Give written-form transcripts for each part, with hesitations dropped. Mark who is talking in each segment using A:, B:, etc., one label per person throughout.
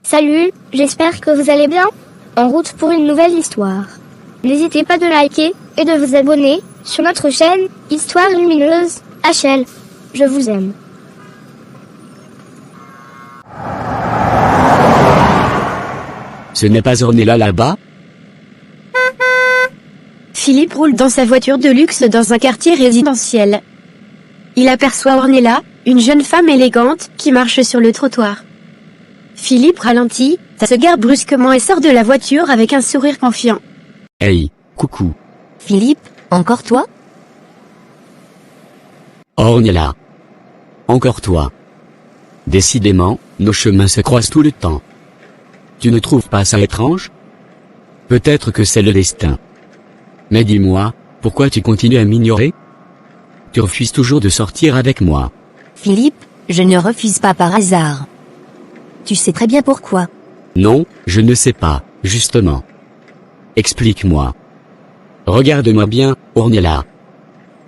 A: Salut, j'espère que vous allez bien. En route pour une nouvelle histoire. N'hésitez pas de liker et de vous abonner sur notre chaîne Histoire Lumineuse, HL. Je vous aime.
B: Ce n'est pas Ornella là-bas?
C: Philippe roule dans sa voiture de luxe dans un quartier résidentiel. Il aperçoit Ornella, une jeune femme élégante, qui marche sur le trottoir. Philippe ralentit, se gare brusquement et sort de la voiture avec un sourire confiant.
B: Hey, coucou.
D: Philippe, encore toi?
B: Ornella. Encore toi. Décidément, nos chemins se croisent tout le temps. Tu ne trouves pas ça étrange? Peut-être que c'est le destin. Mais dis-moi, pourquoi tu continues à m'ignorer? Tu refuses toujours de sortir avec moi.
D: Philippe, je ne refuse pas par hasard. Tu sais très bien pourquoi.
B: Non, je ne sais pas, justement. Explique-moi. Regarde-moi bien, Ornella.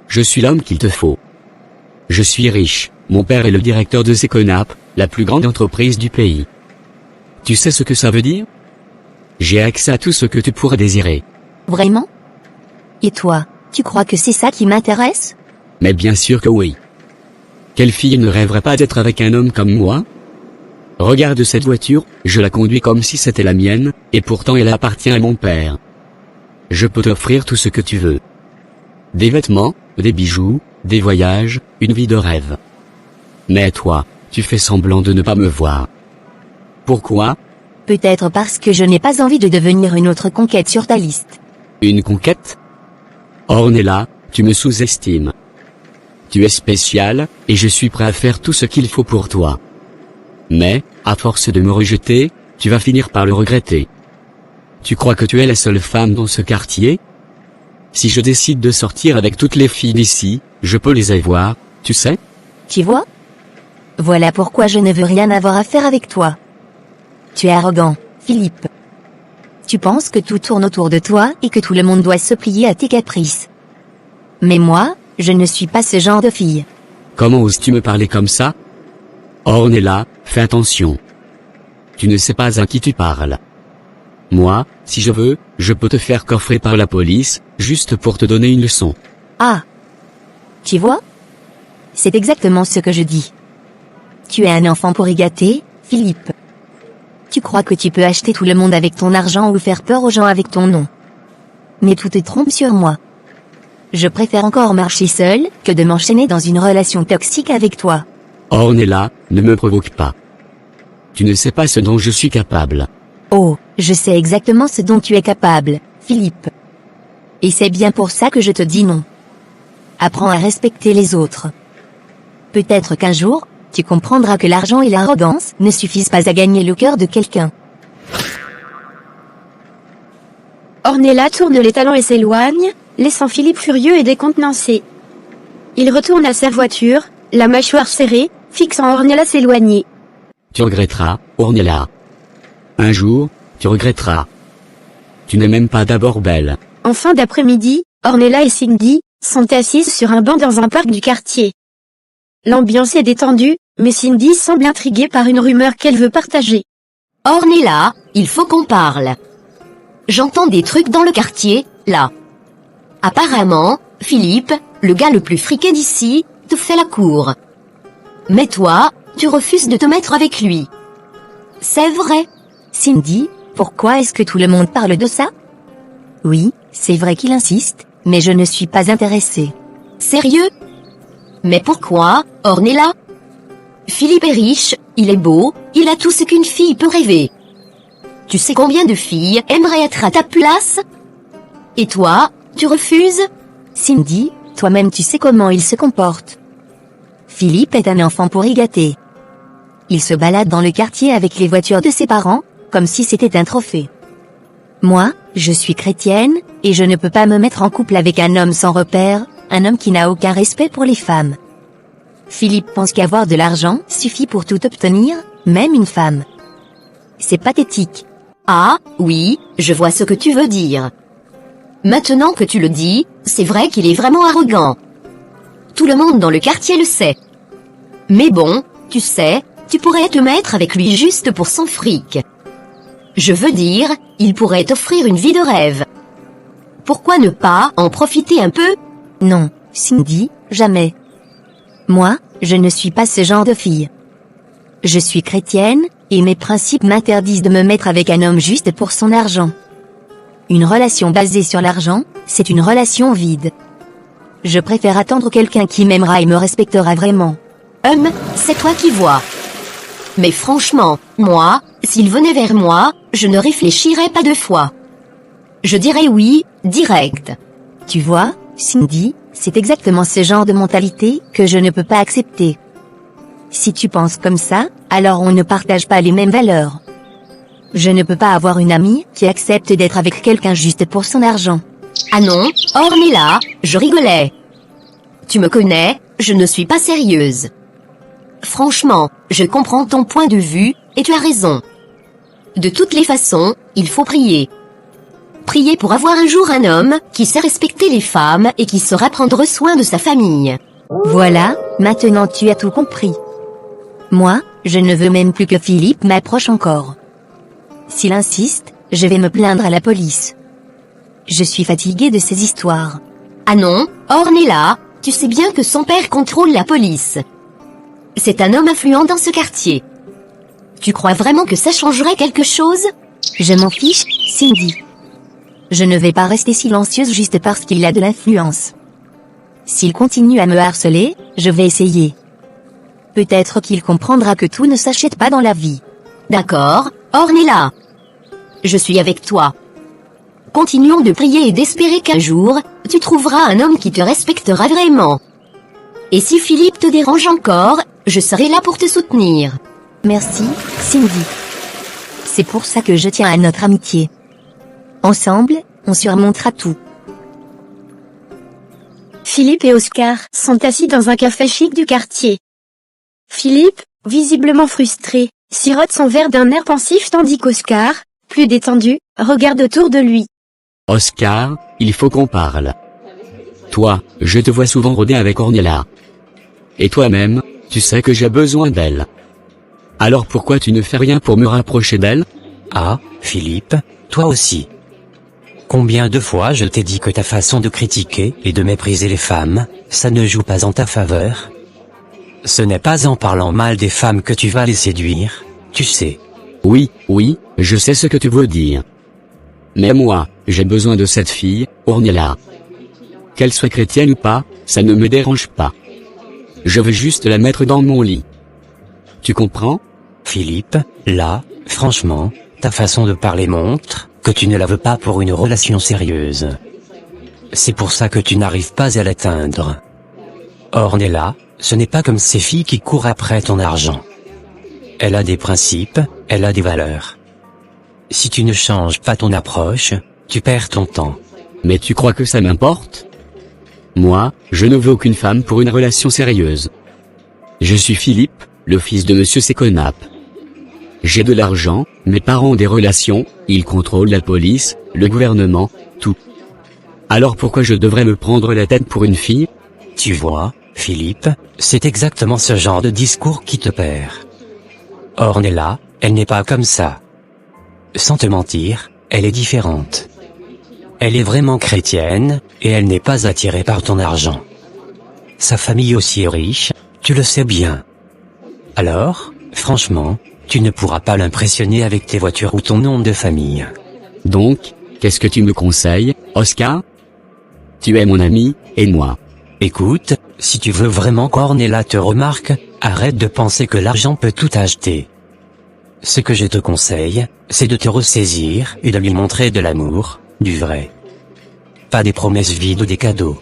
B: Je suis l'homme qu'il te faut. Je suis riche, mon père est le directeur de Zeconap, la plus grande entreprise du pays. Tu sais ce que ça veut dire? J'ai accès à tout ce que tu pourrais désirer.
D: Vraiment? Et toi, tu crois que c'est ça qui m'intéresse?
B: Mais bien sûr que oui. Quelle fille ne rêverait pas d'être avec un homme comme moi? Regarde cette voiture, je la conduis comme si c'était la mienne, et pourtant elle appartient à mon père. Je peux t'offrir tout ce que tu veux. Des vêtements, des bijoux, des voyages, une vie de rêve. Mais toi, tu fais semblant de ne pas me voir. Pourquoi?
D: Peut-être parce que je n'ai pas envie de devenir une autre conquête sur ta liste.
B: Une conquête? Ornella, tu me sous-estimes. Tu es spécial, et je suis prêt à faire tout ce qu'il faut pour toi. Mais, à force de me rejeter, tu vas finir par le regretter. Tu crois que tu es la seule femme dans ce quartier? Si je décide de sortir avec toutes les filles d'ici, je peux les avoir, tu sais?
D: Tu vois? Voilà pourquoi je ne veux rien avoir à faire avec toi. Tu es arrogant, Philippe. Tu penses que tout tourne autour de toi et que tout le monde doit se plier à tes caprices. Mais moi, je ne suis pas ce genre de fille.
B: Comment oses-tu me parler comme ça? Ornella, fais attention. Tu ne sais pas à qui tu parles. Moi, si je veux, je peux te faire coffrer par la police, juste pour te donner une leçon.
D: Ah! Tu vois? C'est exactement ce que je dis. Tu es un enfant pour y gâter, Philippe. Tu crois que tu peux acheter tout le monde avec ton argent ou faire peur aux gens avec ton nom. Mais tout te trompe sur moi. Je préfère encore marcher seul, que de m'enchaîner dans une relation toxique avec toi.
B: Ornella, ne me provoque pas. Tu ne sais pas ce dont je suis capable.
D: Oh, je sais exactement ce dont tu es capable, Philippe. Et c'est bien pour ça que je te dis non. Apprends à respecter les autres. Peut-être qu'un jour, tu comprendras que l'argent et l'arrogance ne suffisent pas à gagner le cœur de quelqu'un.
C: Ornella tourne les talons et s'éloigne, laissant Philippe furieux et décontenancé. Il retourne à sa voiture, la mâchoire serrée, fixant Ornella s'éloigner.
B: Tu regretteras, Ornella. Un jour, tu regretteras. Tu n'es même pas d'abord belle.
C: En fin d'après-midi, Ornella et Cindy sont assises sur un banc dans un parc du quartier. L'ambiance est détendue, mais Cindy semble intriguée par une rumeur qu'elle veut partager.
D: Ornella, il faut qu'on parle. J'entends des trucs dans le quartier, là. Apparemment, Philippe, le gars le plus friqué d'ici, te fait la cour. Mais toi, tu refuses de te mettre avec lui. C'est vrai. Cindy, pourquoi est-ce que tout le monde parle de ça? Oui, c'est vrai qu'il insiste, mais je ne suis pas intéressée. Sérieux? Mais pourquoi, Ornella? Philippe est riche, il est beau, il a tout ce qu'une fille peut rêver. Tu sais combien de filles aimeraient être à ta place? Et toi, tu refuses? Cindy, toi-même tu sais comment il se comporte. Philippe est un enfant pour y gâter. Il se balade dans le quartier avec les voitures de ses parents, comme si c'était un trophée. Moi, je suis chrétienne, et je ne peux pas me mettre en couple avec un homme sans repère, un homme qui n'a aucun respect pour les femmes. Philippe pense qu'avoir de l'argent suffit pour tout obtenir, même une femme. C'est pathétique. Ah, oui, je vois ce que tu veux dire. Maintenant que tu le dis, c'est vrai qu'il est vraiment arrogant. Tout le monde dans le quartier le sait. Mais bon, tu sais, tu pourrais te mettre avec lui juste pour son fric. Je veux dire, il pourrait t'offrir une vie de rêve. Pourquoi ne pas en profiter un peu?
C: Non, Cindy, jamais. Moi, je ne suis pas ce genre de fille. Je suis chrétienne, et mes principes m'interdisent de me mettre avec un homme juste pour son argent. Une relation basée sur l'argent, c'est une relation vide. Je préfère attendre quelqu'un qui m'aimera et me respectera vraiment.
D: C'est toi qui vois. Mais franchement, moi, s'il venait vers moi, je ne réfléchirais pas deux fois. Je dirais oui, direct.
C: Tu vois, Cindy, c'est exactement ce genre de mentalité que je ne peux pas accepter. Si tu penses comme ça, alors on ne partage pas les mêmes valeurs. Je ne peux pas avoir une amie qui accepte d'être avec quelqu'un juste pour son argent.
D: Ah non, Ornella, je rigolais. Tu me connais, je ne suis pas sérieuse. Franchement, je comprends ton point de vue, et tu as raison. De toutes les façons, il faut prier. Prier pour avoir un jour un homme qui sait respecter les femmes et qui saura prendre soin de sa famille.
C: Voilà, maintenant tu as tout compris. Moi, je ne veux même plus que Philippe m'approche encore. S'il insiste, je vais me plaindre à la police. Je suis fatiguée de ces histoires.
D: Ah non, Ornella, tu sais bien que son père contrôle la police. C'est un homme influent dans ce quartier. Tu crois vraiment que ça changerait quelque chose?
C: Je m'en fiche, Cindy. Je ne vais pas rester silencieuse juste parce qu'il a de l'influence. S'il continue à me harceler, je vais essayer. Peut-être qu'il comprendra que tout ne s'achète pas dans la vie.
D: D'accord, Ornella. Je suis avec toi. Continuons de prier et d'espérer qu'un jour, tu trouveras un homme qui te respectera vraiment. Et si Philippe te dérange encore, je serai là pour te soutenir.
C: Merci, Cindy. C'est pour ça que je tiens à notre amitié. Ensemble, on surmontera tout. Philippe et Oscar sont assis dans un café chic du quartier. Philippe, visiblement frustré, sirote son verre d'un air pensif tandis qu'Oscar, plus détendu, regarde autour de lui.
B: Oscar, il faut qu'on parle. Toi, je te vois souvent rôder avec Ornella. Et toi-même, tu sais que j'ai besoin d'elle. Alors pourquoi tu ne fais rien pour me rapprocher d'elle?
E: Ah, Philippe, toi aussi. Combien de fois je t'ai dit que ta façon de critiquer et de mépriser les femmes, ça ne joue pas en ta faveur? Ce n'est pas en parlant mal des femmes que tu vas les séduire, tu sais.
B: Oui, je sais ce que tu veux dire. Mais moi, j'ai besoin de cette fille, Ornella. Qu'elle soit chrétienne ou pas, ça ne me dérange pas. Je veux juste la mettre dans mon lit. Tu comprends?
E: Philippe, là, franchement, ta façon de parler montre que tu ne la veux pas pour une relation sérieuse. C'est pour ça que tu n'arrives pas à l'atteindre. Ornella, ce n'est pas comme ces filles qui courent après ton argent. Elle a des principes, elle a des valeurs. Si tu ne changes pas ton approche, tu perds ton temps.
B: Mais tu crois que ça m'importe? Moi, je ne veux aucune femme pour une relation sérieuse. Je suis Philippe, le fils de Monsieur Seconap. J'ai de l'argent, mes parents ont des relations, ils contrôlent la police, le gouvernement, tout. Alors pourquoi je devrais me prendre la tête pour une fille?
E: Tu vois, Philippe, c'est exactement ce genre de discours qui te perd. Ornella, elle n'est pas comme ça. Sans te mentir, elle est différente. Elle est vraiment chrétienne, et elle n'est pas attirée par ton argent. Sa famille aussi est riche, tu le sais bien. Alors, franchement, tu ne pourras pas l'impressionner avec tes voitures ou ton nom de famille.
B: Donc, qu'est-ce que tu me conseilles, Oscar? Tu es mon ami, et moi.
E: Écoute, si tu veux vraiment qu'Ornella te remarque, arrête de penser que l'argent peut tout acheter. Ce que je te conseille, c'est de te ressaisir et de lui montrer de l'amour, du vrai. Pas des promesses vides ou des cadeaux.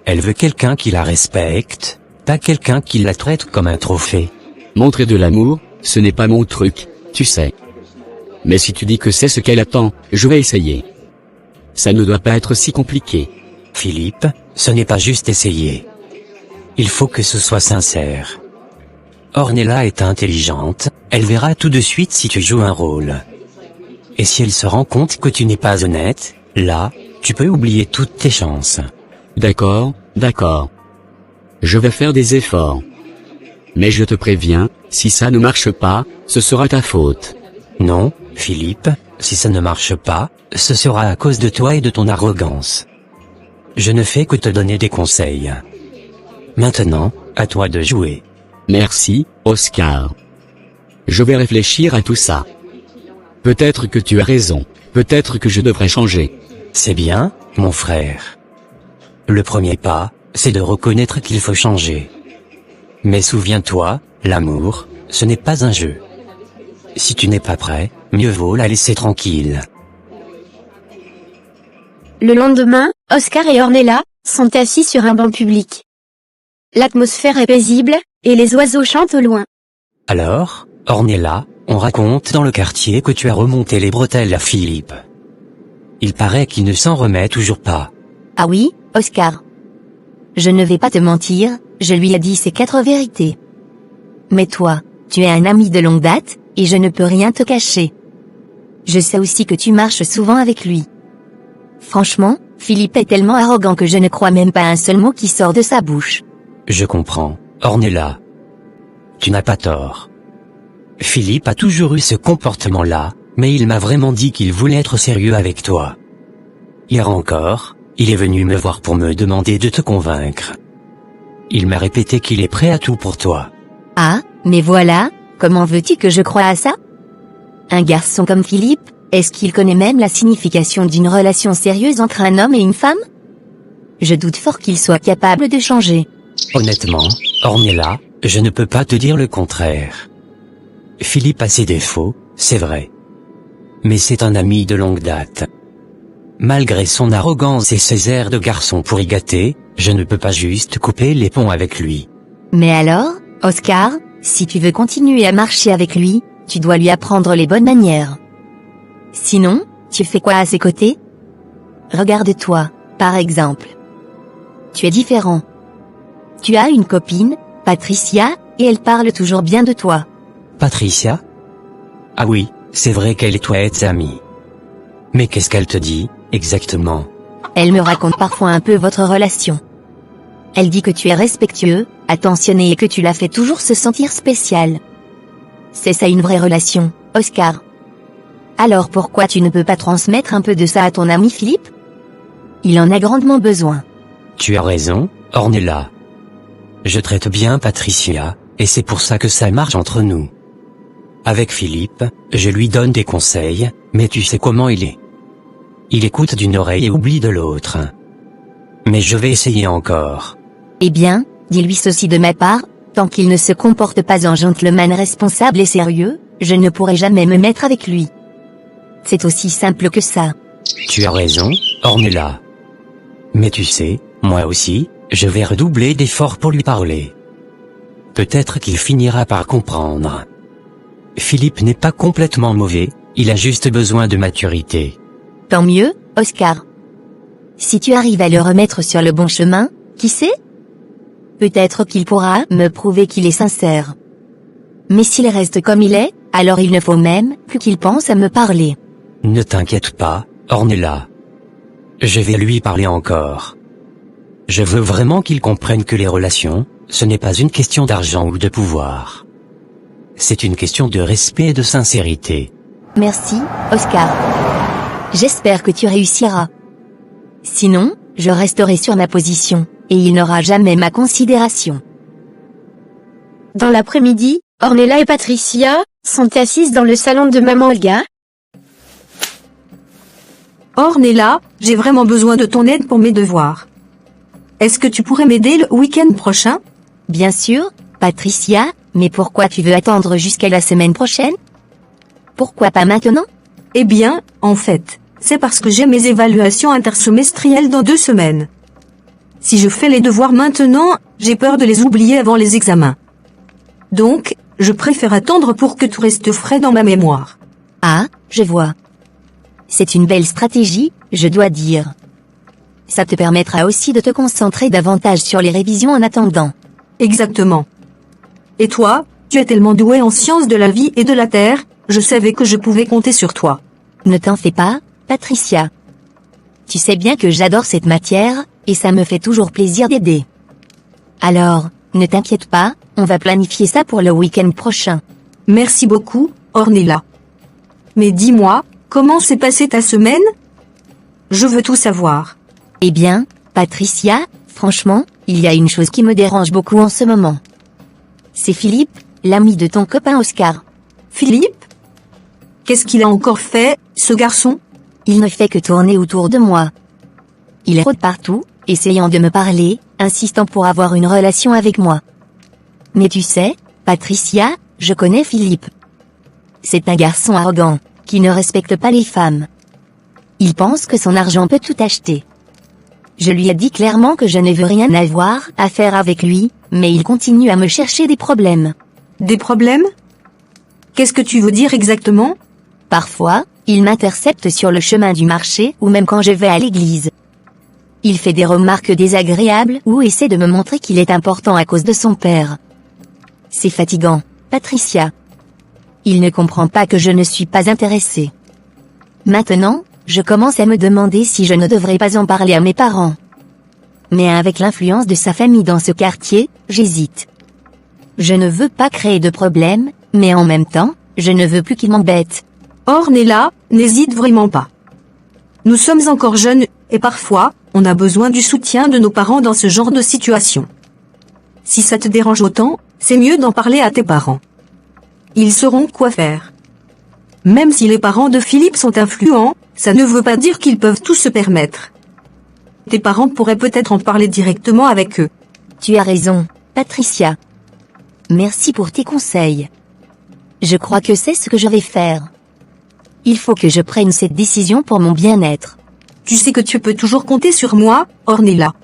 E: Elle veut quelqu'un qui la respecte, pas quelqu'un qui la traite comme un trophée.
B: Montrer de l'amour, ce n'est pas mon truc, tu sais. Mais si tu dis que c'est ce qu'elle attend, je vais essayer. Ça ne doit pas être si compliqué.
E: Philippe, ce n'est pas juste essayer. Il faut que ce soit sincère. Ornella est intelligente, elle verra tout de suite si tu joues un rôle. Et si elle se rend compte que tu n'es pas honnête, là, tu peux oublier toutes tes chances.
B: D'accord. Je vais faire des efforts. Mais je te préviens, si ça ne marche pas, ce sera ta faute.
E: Non, Philippe, si ça ne marche pas, ce sera à cause de toi et de ton arrogance. Je ne fais que te donner des conseils. Maintenant, à toi de jouer.
B: Merci, Oscar. Je vais réfléchir à tout ça. Peut-être que tu as raison, peut-être que je devrais changer.
E: C'est bien, mon frère. Le premier pas, c'est de reconnaître qu'il faut changer. Mais souviens-toi, l'amour, ce n'est pas un jeu. Si tu n'es pas prêt, mieux vaut la laisser tranquille.
C: Le lendemain, Oscar et Ornella sont assis sur un banc public. L'atmosphère est paisible, et les oiseaux chantent au loin.
E: Alors, Ornella, on raconte dans le quartier que tu as remonté les bretelles à Philippe. Il paraît qu'il ne s'en remet toujours pas.
D: Ah oui, Oscar. Je ne vais pas te mentir, je lui ai dit ces 4 vérités. Mais toi, tu es un ami de longue date, et je ne peux rien te cacher. Je sais aussi que tu marches souvent avec lui. Franchement, Philippe est tellement arrogant que je ne crois même pas un seul mot qui sort de sa bouche.
E: Je comprends, Ornella. Tu n'as pas tort. Philippe a toujours eu ce comportement-là, mais il m'a vraiment dit qu'il voulait être sérieux avec toi. Hier encore, il est venu me voir pour me demander de te convaincre. Il m'a répété qu'il est prêt à tout pour toi.
D: Ah, mais voilà, comment veux-tu que je croie à ça? Un garçon comme Philippe, est-ce qu'il connaît même la signification d'une relation sérieuse entre un homme et une femme? Je doute fort qu'il soit capable de changer.
E: Honnêtement, Ornella, je ne peux pas te dire le contraire. Philippe a ses défauts, c'est vrai. Mais c'est un ami de longue date. Malgré son arrogance et ses airs de garçon pour y gâter, je ne peux pas juste couper les ponts avec lui.
D: Mais alors, Oscar, si tu veux continuer à marcher avec lui, tu dois lui apprendre les bonnes manières. Sinon, tu fais quoi à ses côtés? Regarde-toi, par exemple. Tu es différent. Tu as une copine, Patricia, et elle parle toujours bien de toi.
E: Patricia? Ah oui, c'est vrai qu'elle et toi êtes amies. Mais qu'est-ce qu'elle te dit, exactement?
D: Elle me raconte parfois un peu votre relation. Elle dit que tu es respectueux, attentionné et que tu la fais toujours se sentir spécial. C'est ça une vraie relation, Oscar. Alors pourquoi tu ne peux pas transmettre un peu de ça à ton ami Philippe? Il en a grandement besoin.
E: Tu as raison, Ornella. Je traite bien Patricia, et c'est pour ça que ça marche entre nous. Avec Philippe, je lui donne des conseils, mais tu sais comment il est. Il écoute d'une oreille et oublie de l'autre. Mais je vais essayer encore.
D: Eh bien, dis-lui ceci de ma part, tant qu'il ne se comporte pas en gentleman responsable et sérieux, je ne pourrai jamais me mettre avec lui. C'est aussi simple que ça.
E: Tu as raison, Ornella. Mais tu sais, moi aussi, je vais redoubler d'efforts pour lui parler. Peut-être qu'il finira par comprendre. Philippe n'est pas complètement mauvais, il a juste besoin de maturité.
D: Tant mieux, Oscar. Si tu arrives à le remettre sur le bon chemin, qui sait? Peut-être qu'il pourra me prouver qu'il est sincère. Mais s'il reste comme il est, alors il ne faut même plus qu'il pense à me parler.
E: Ne t'inquiète pas, Ornella. Je vais lui parler encore. Je veux vraiment qu'il comprenne que les relations, ce n'est pas une question d'argent ou de pouvoir. C'est une question de respect et de sincérité.
D: Merci, Oscar. J'espère que tu réussiras. Sinon, je resterai sur ma position, et il n'aura jamais ma considération.
C: Dans l'après-midi, Ornella et Patricia sont assises dans le salon de Maman Olga.
F: Ornella, j'ai vraiment besoin de ton aide pour mes devoirs. Est-ce que tu pourrais m'aider le week-end prochain?
D: Bien sûr, Patricia, mais pourquoi tu veux attendre jusqu'à la semaine prochaine? Pourquoi pas maintenant?
F: Eh bien, en fait, c'est parce que j'ai mes évaluations intersemestrielles dans 2 semaines. Si je fais les devoirs maintenant, j'ai peur de les oublier avant les examens. Donc, je préfère attendre pour que tout reste frais dans ma mémoire.
D: Ah, je vois. C'est une belle stratégie, je dois dire. Ça te permettra aussi de te concentrer davantage sur les révisions en attendant.
F: Exactement. Et toi, tu es tellement doué en sciences de la vie et de la terre, je savais que je pouvais compter sur toi.
D: Ne t'en fais pas, Patricia. Tu sais bien que j'adore cette matière, et ça me fait toujours plaisir d'aider. Alors, Ne t'inquiète pas, on va planifier ça pour le week-end prochain.
F: Merci beaucoup, Ornella. Mais dis-moi, comment s'est passée ta semaine? Je veux tout savoir.
D: Eh bien, Patricia, franchement, il y a une chose qui me dérange beaucoup en ce moment. C'est Philippe, l'ami de ton copain Oscar.
F: Philippe? Qu'est-ce qu'il a encore fait, ce garçon?
D: Il ne fait que tourner autour de moi. Il rôde partout, essayant de me parler, insistant pour avoir une relation avec moi. Mais tu sais, Patricia, je connais Philippe. C'est un garçon arrogant, qui ne respecte pas les femmes. Il pense que son argent peut tout acheter. Je lui ai dit clairement que je ne veux rien avoir à faire avec lui, mais il continue à me chercher des problèmes.
F: Des problèmes? Qu'est-ce que tu veux dire exactement?
D: Parfois, il m'intercepte sur le chemin du marché ou même quand je vais à l'église. Il fait des remarques désagréables ou essaie de me montrer qu'il est important à cause de son père. C'est fatigant, Patricia. Il ne comprend pas que je ne suis pas intéressée. Maintenant, je commence à me demander si je ne devrais pas en parler à mes parents. Mais avec l'influence de sa famille dans ce quartier, j'hésite. Je ne veux pas créer de problème, mais en même temps, je ne veux plus qu'il m'embête.
F: Ornella, n'hésite vraiment pas. Nous sommes encore jeunes, et parfois, on a besoin du soutien de nos parents dans ce genre de situation. Si ça te dérange autant, c'est mieux d'en parler à tes parents. Ils sauront quoi faire. Même si les parents de Philippe sont influents, ça ne veut pas dire qu'ils peuvent tout se permettre. Tes parents pourraient peut-être en parler directement avec eux.
D: Tu as raison, Patricia. Merci pour tes conseils. Je crois que c'est ce que je vais faire. Il faut que je prenne cette décision pour mon bien-être.
F: Tu sais que tu peux toujours compter sur moi, Ornella.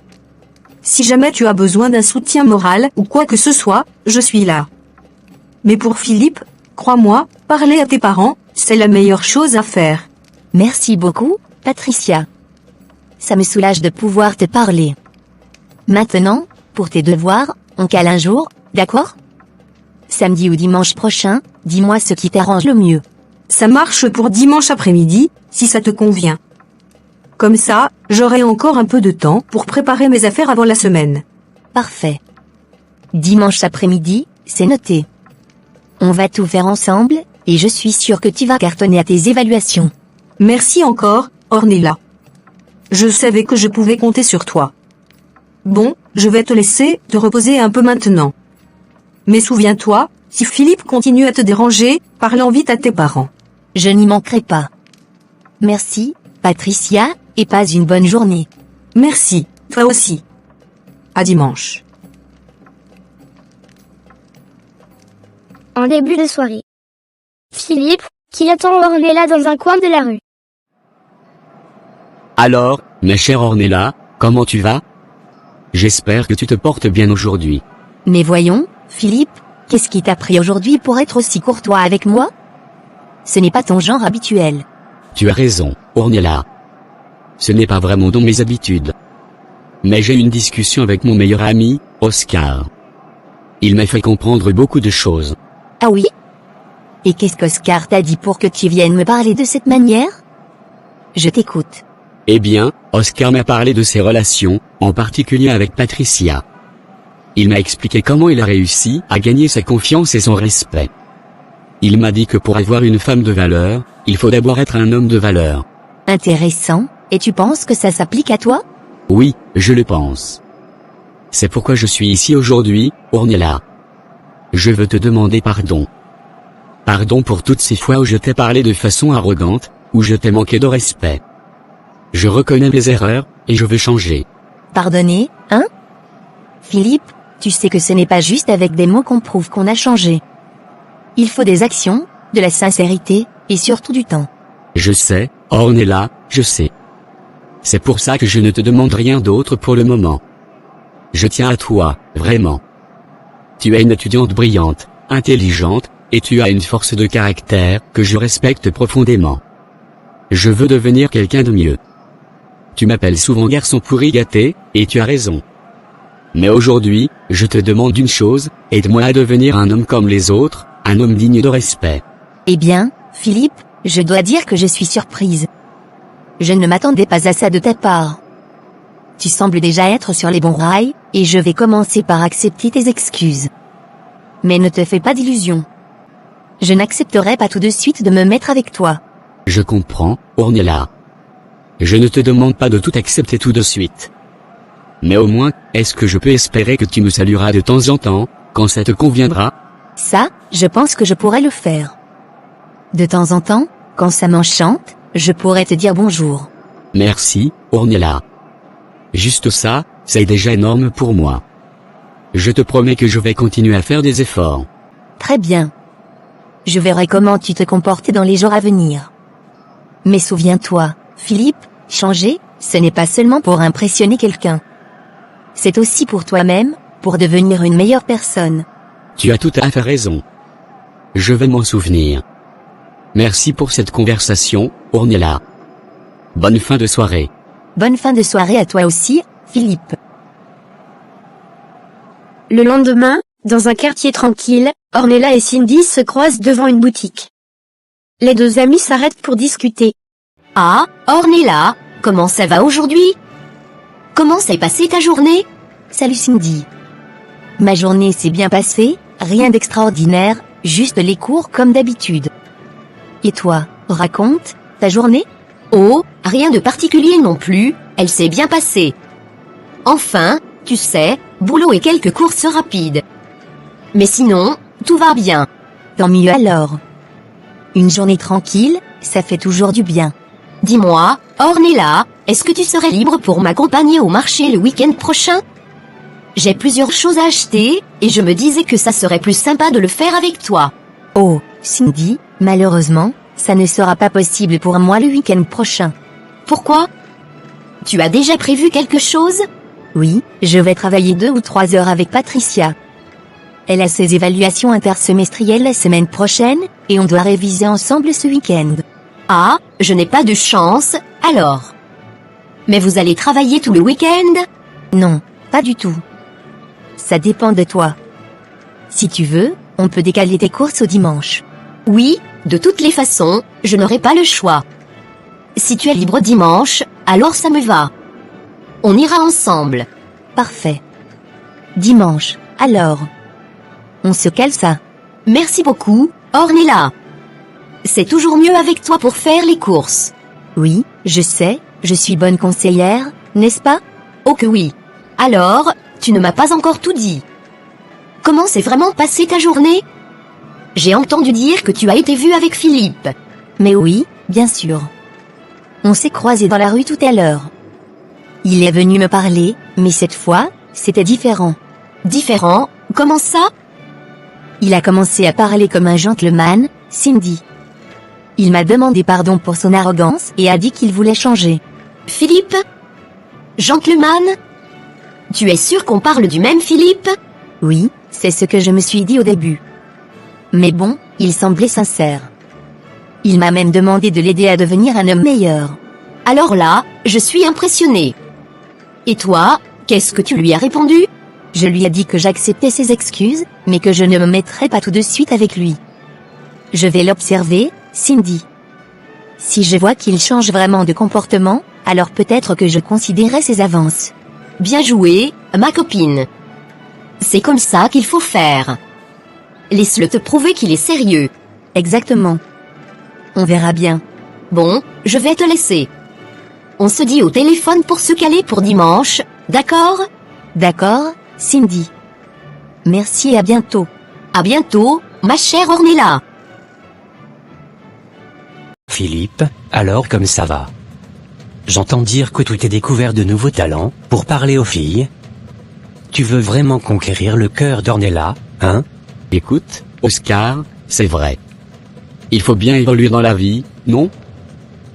F: Si jamais tu as besoin d'un soutien moral ou quoi que ce soit, je suis là. Mais pour Philippe, crois-moi, parler à tes parents, c'est la meilleure chose à faire.
D: Merci beaucoup, Patricia. Ça me soulage de pouvoir te parler. Maintenant, pour tes devoirs, on cale un jour, d'accord? Samedi ou dimanche prochain, dis-moi ce qui t'arrange le mieux.
F: Ça marche pour dimanche après-midi, si ça te convient. Comme ça, j'aurai encore un peu de temps pour préparer mes affaires avant la semaine.
D: Parfait. Dimanche après-midi, c'est noté. On va tout faire ensemble, et je suis sûre que tu vas cartonner à tes évaluations.
F: Merci encore, Ornella. Je savais que je pouvais compter sur toi. Bon, je vais te laisser te reposer un peu maintenant. Mais souviens-toi, si Philippe continue à te déranger, parle-en vite à tes parents.
D: Je n'y manquerai pas. Merci, Patricia, et passe une bonne journée.
F: Merci, toi aussi. À dimanche.
A: En début de soirée. Philippe, qui attend Ornella dans un coin de la rue.
B: Alors, ma chère Ornella, comment tu vas? J'espère que tu te portes bien aujourd'hui.
D: Mais voyons, Philippe, qu'est-ce qui t'a pris aujourd'hui pour être aussi courtois avec moi? Ce n'est pas ton genre habituel.
B: Tu as raison, Ornella. Ce n'est pas vraiment dans mes habitudes. Mais j'ai eu une discussion avec mon meilleur ami, Oscar. Il m'a fait comprendre beaucoup de choses.
D: Ah oui? Et qu'est-ce qu'Oscar t'a dit pour que tu viennes me parler de cette manière? Je t'écoute.
B: Eh bien, Oscar m'a parlé de ses relations, en particulier avec Patricia. Il m'a expliqué comment il a réussi à gagner sa confiance et son respect. Il m'a dit que pour avoir une femme de valeur, il faut d'abord être un homme de valeur.
D: Intéressant, et tu penses que ça s'applique à toi?
B: Oui, je le pense. C'est pourquoi je suis ici aujourd'hui, Ornella. Je veux te demander pardon. Pardon pour toutes ces fois où je t'ai parlé de façon arrogante, où je t'ai manqué de respect. Je reconnais mes erreurs, et je veux changer.
D: Pardonner, hein? Philippe, tu sais que ce n'est pas juste avec des mots qu'on prouve qu'on a changé. Il faut des actions, de la sincérité, et surtout du temps.
B: Je sais, Ornella, je sais. C'est pour ça que je ne te demande rien d'autre pour le moment. Je tiens à toi, vraiment. Tu es une étudiante brillante, intelligente, et tu as une force de caractère que je respecte profondément. Je veux devenir quelqu'un de mieux. Tu m'appelles souvent garçon pourri gâté, et tu as raison. Mais aujourd'hui, je te demande une chose, aide-moi à devenir un homme comme les autres, un homme digne de respect.
D: Eh bien, Philippe, je dois dire que je suis surprise. Je ne m'attendais pas à ça de ta part. Tu sembles déjà être sur les bons rails, et je vais commencer par accepter tes excuses. Mais ne te fais pas d'illusions. Je n'accepterai pas tout de suite de me mettre avec toi.
B: Je comprends, Ornella. Je ne te demande pas de tout accepter tout de suite. Mais au moins, est-ce que je peux espérer que tu me salueras de temps en temps, quand ça te conviendra?
D: Ça, je pense que je pourrais le faire. De temps en temps, quand ça m'enchante, je pourrais te dire bonjour.
B: Merci, Ornella. Juste ça, c'est déjà énorme pour moi. Je te promets que je vais continuer à faire des efforts.
D: Très bien. Je verrai comment tu te comportes dans les jours à venir. Mais souviens-toi, Philippe, changer, ce n'est pas seulement pour impressionner quelqu'un. C'est aussi pour toi-même, pour devenir une meilleure personne.
B: Tu as tout à fait raison. Je vais m'en souvenir. Merci pour cette conversation, Ornella. Bonne fin de soirée.
D: Bonne fin de soirée à toi aussi, Philippe.
C: Le lendemain, dans un quartier tranquille, Ornella et Cindy se croisent devant une boutique. Les deux amies s'arrêtent pour discuter.
D: Ah, Ornella, comment ça va aujourd'hui? Comment s'est passée ta journée? Salut Cindy. Ma journée s'est bien passée, rien d'extraordinaire, juste les cours comme d'habitude. Et toi, raconte, ta journée? Oh, rien de particulier non plus, elle s'est bien passée. Enfin, tu sais, boulot et quelques courses rapides. Mais sinon, tout va bien. Tant mieux alors. Une journée tranquille, ça fait toujours du bien. Dis-moi, Ornella, est-ce que tu serais libre pour m'accompagner au marché le week-end prochain? J'ai plusieurs choses à acheter, et je me disais que ça serait plus sympa de le faire avec toi. Oh, Cindy, malheureusement, ça ne sera pas possible pour moi le week-end prochain. Pourquoi? Tu as déjà prévu quelque chose? Oui, je vais travailler 2 ou 3 heures avec Patricia. Elle a ses évaluations intersemestrielles la semaine prochaine, et on doit réviser ensemble ce week-end. Ah, je n'ai pas de chance, alors. Mais vous allez travailler tout le week-end? Non, pas du tout. Ça dépend de toi. Si tu veux, on peut décaler tes courses au dimanche. Oui, de toutes les façons, je n'aurai pas le choix. Si tu es libre dimanche, alors ça me va. On ira ensemble. Parfait. Dimanche, alors. On se cale ça. Merci beaucoup, Ornella. C'est toujours mieux avec toi pour faire les courses. Oui, je sais, je suis bonne conseillère, n'est-ce pas? Oh que oui. Alors, tu ne m'as pas encore tout dit. Comment s'est vraiment passée ta journée? J'ai entendu dire que tu as été vue avec Philippe. Mais oui, bien sûr. On s'est croisés dans la rue tout à l'heure. Il est venu me parler, mais cette fois, c'était différent. Différent? Comment ça? Il a commencé à parler comme un gentleman, Cindy. Il m'a demandé pardon pour son arrogance et a dit qu'il voulait changer. Philippe? Gentleman? Tu es sûr qu'on parle du même Philippe? Oui, c'est ce que je me suis dit au début. Mais bon, il semblait sincère. Il m'a même demandé de l'aider à devenir un homme meilleur. Alors là, je suis impressionnée. Et toi, qu'est-ce que tu lui as répondu? Je lui ai dit que j'acceptais ses excuses, mais que je ne me mettrais pas tout de suite avec lui. Je vais l'observer, Cindy. Si je vois qu'il change vraiment de comportement, alors peut-être que je considérerai ses avances. Bien joué, ma copine. C'est comme ça qu'il faut faire. Laisse-le te prouver qu'il est sérieux. Exactement. On verra bien. Bon, je vais te laisser. On se dit au téléphone pour se caler pour dimanche, d'accord? D'accord, Cindy. Merci et à bientôt. À bientôt, ma chère Ornella.
E: Philippe, alors comme ça va? J'entends dire que tu t'es découvert de nouveaux talents, pour parler aux filles. Tu veux vraiment conquérir le cœur d'Ornella, hein?
B: Écoute, Oscar, c'est vrai. Il faut bien évoluer dans la vie, non?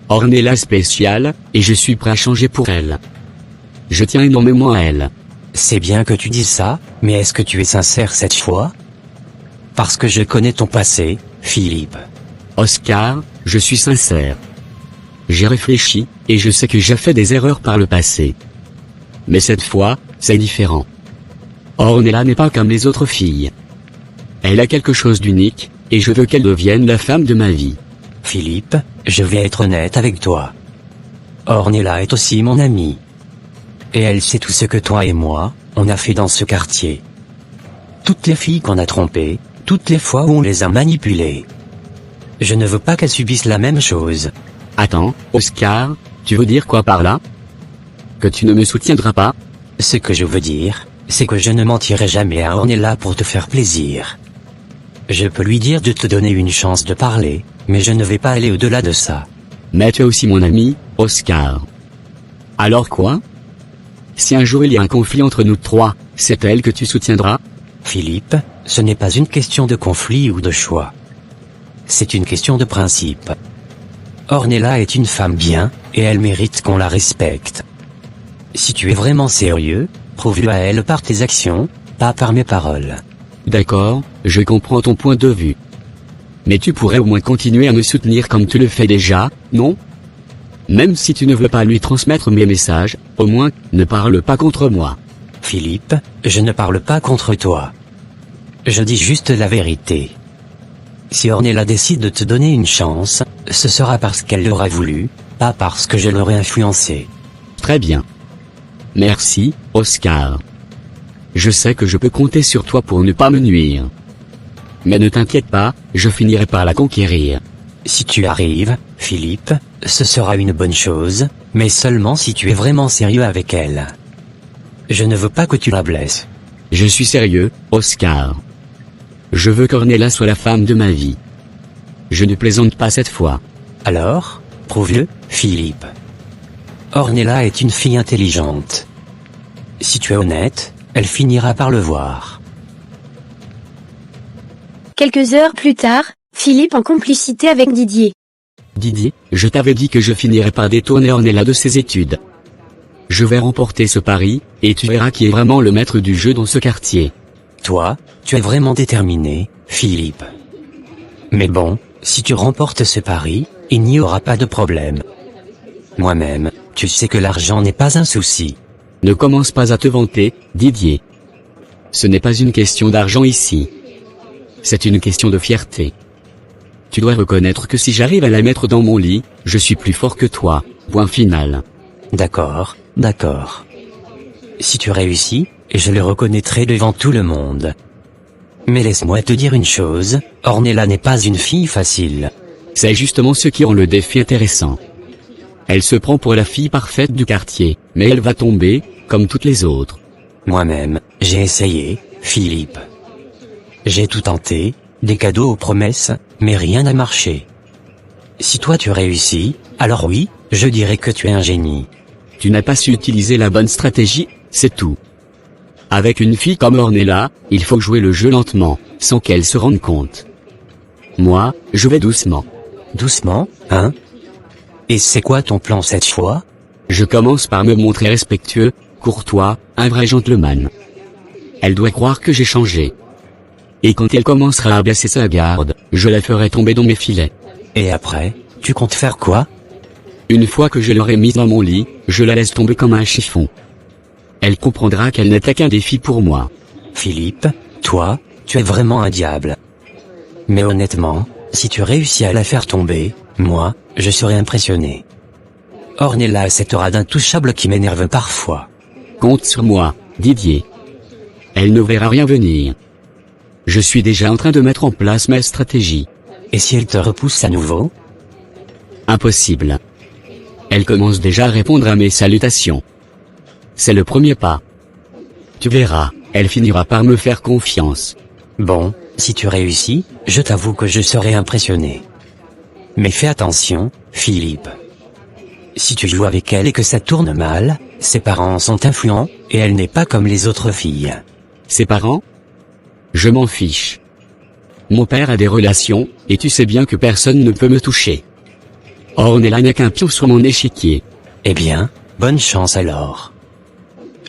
B: Ornella spéciale, et je suis prêt à changer pour elle. Je tiens énormément à elle.
E: C'est bien que tu dises ça, mais est-ce que tu es sincère cette fois? Parce que je connais ton passé, Philippe.
B: Oscar, je suis sincère. J'ai réfléchi, et je sais que j'ai fait des erreurs par le passé. Mais cette fois, c'est différent. Ornella n'est pas comme les autres filles. Elle a quelque chose d'unique, et je veux qu'elle devienne la femme de ma vie.
E: Philippe, je vais être honnête avec toi. Ornella est aussi mon amie. et elle sait tout ce que toi et moi, on a fait dans ce quartier. Toutes les filles qu'on a trompées, toutes les fois où on les a manipulées. Je ne veux pas qu'elles subissent la même chose.
B: Attends, Oscar, tu veux dire quoi par là? Que tu ne me soutiendras pas?
E: Ce que je veux dire, c'est que je ne mentirai jamais à Ornella pour te faire plaisir. Je peux lui dire de te donner une chance de parler, mais je ne vais pas aller au-delà de ça.
B: Mais tu es aussi mon ami, Oscar. Alors quoi? Si un jour il y a un conflit entre nous trois, c'est elle que tu soutiendras?
E: Philippe, ce n'est pas une question de conflit ou de choix. C'est une question de principe. Ornella est une femme bien, et elle mérite qu'on la respecte. Si tu es vraiment sérieux, prouve-le à elle par tes actions, pas par mes paroles.
B: D'accord, je comprends ton point de vue. Mais tu pourrais au moins continuer à me soutenir comme tu le fais déjà, non? Même si tu ne veux pas lui transmettre mes messages, au moins, ne parle pas contre moi.
E: Philippe, je ne parle pas contre toi. Je dis juste la vérité. Si Ornella décide de te donner une chance, ce sera parce qu'elle l'aura voulu, pas parce que je l'aurai influencé.
B: Très bien. Merci, Oscar. Je sais que je peux compter sur toi pour ne pas me nuire. Mais ne t'inquiète pas, je finirai par la conquérir.
E: Si tu arrives, Philippe, ce sera une bonne chose, mais seulement si tu es vraiment sérieux avec elle. Je ne veux pas que tu la blesses.
B: Je suis sérieux, Oscar. Je veux qu'Ornella soit la femme de ma vie. Je ne plaisante pas cette fois.
E: Alors, prouve-le, Philippe. Ornella est une fille intelligente. Si tu es honnête, elle finira par le voir.
C: Quelques heures plus tard, Philippe en complicité avec Didier.
B: Didier, je t'avais dit que je finirais par détourner Ornella de ses études. Je vais remporter ce pari, et tu verras qui est vraiment le maître du jeu dans ce quartier.
E: Toi, tu es vraiment déterminé, Philippe. Mais bon, si tu remportes ce pari, il n'y aura pas de problème. Moi-même, tu sais que l'argent n'est pas un souci.
B: Ne commence pas à te vanter, Didier. Ce n'est pas une question d'argent ici. C'est une question de fierté. Tu dois reconnaître que si j'arrive à la mettre dans mon lit, je suis plus fort que toi, point final.
E: D'accord, d'accord. Si tu réussis, je le reconnaîtrai devant tout le monde. Mais laisse-moi te dire une chose, Ornella n'est pas une fille facile.
B: C'est justement ce qui rend le défi intéressant. Elle se prend pour la fille parfaite du quartier, mais elle va tomber, comme toutes les autres.
E: Moi-même, j'ai essayé, Philippe. J'ai tout tenté, des cadeaux aux promesses, mais rien n'a marché. Si toi tu réussis, alors oui, je dirais que tu es un génie.
B: Tu n'as pas su utiliser la bonne stratégie, c'est tout. Avec une fille comme Ornella, il faut jouer le jeu lentement, sans qu'elle se rende compte. Moi, je vais doucement.
E: Doucement, hein? Et c'est quoi ton plan cette fois?
B: Je commence par me montrer respectueux, courtois, un vrai gentleman. Elle doit croire que j'ai changé. Et quand elle commencera à baisser sa garde, je la ferai tomber dans mes filets.
E: Et après, tu comptes faire quoi?
B: Une fois que je l'aurai mise dans mon lit, je la laisse tomber comme un chiffon. Elle comprendra qu'elle n'était qu'un défi pour moi.
E: Philippe, toi, tu es vraiment un diable. Mais honnêtement, si tu réussis à la faire tomber, moi, je serai impressionné. Ornella a cette aura d'intouchable qui m'énerve parfois.
B: Compte sur moi, Didier. Elle ne verra rien venir. Je suis déjà en train de mettre en place mes stratégies.
E: Et si elle te repousse à nouveau?
B: Impossible. Elle commence déjà à répondre à mes salutations. C'est le premier pas. Tu verras, elle finira par me faire confiance.
E: Bon, si tu réussis, je t'avoue que je serai impressionné. Mais fais attention, Philippe. Si tu joues avec elle et que ça tourne mal, ses parents sont influents, et elle n'est pas comme les autres filles.
B: Ses parents? Je m'en fiche. Mon père a des relations, et tu sais bien que personne ne peut me toucher. Ornella n'est qu'un pion sur mon échiquier.
E: Eh bien, bonne chance alors.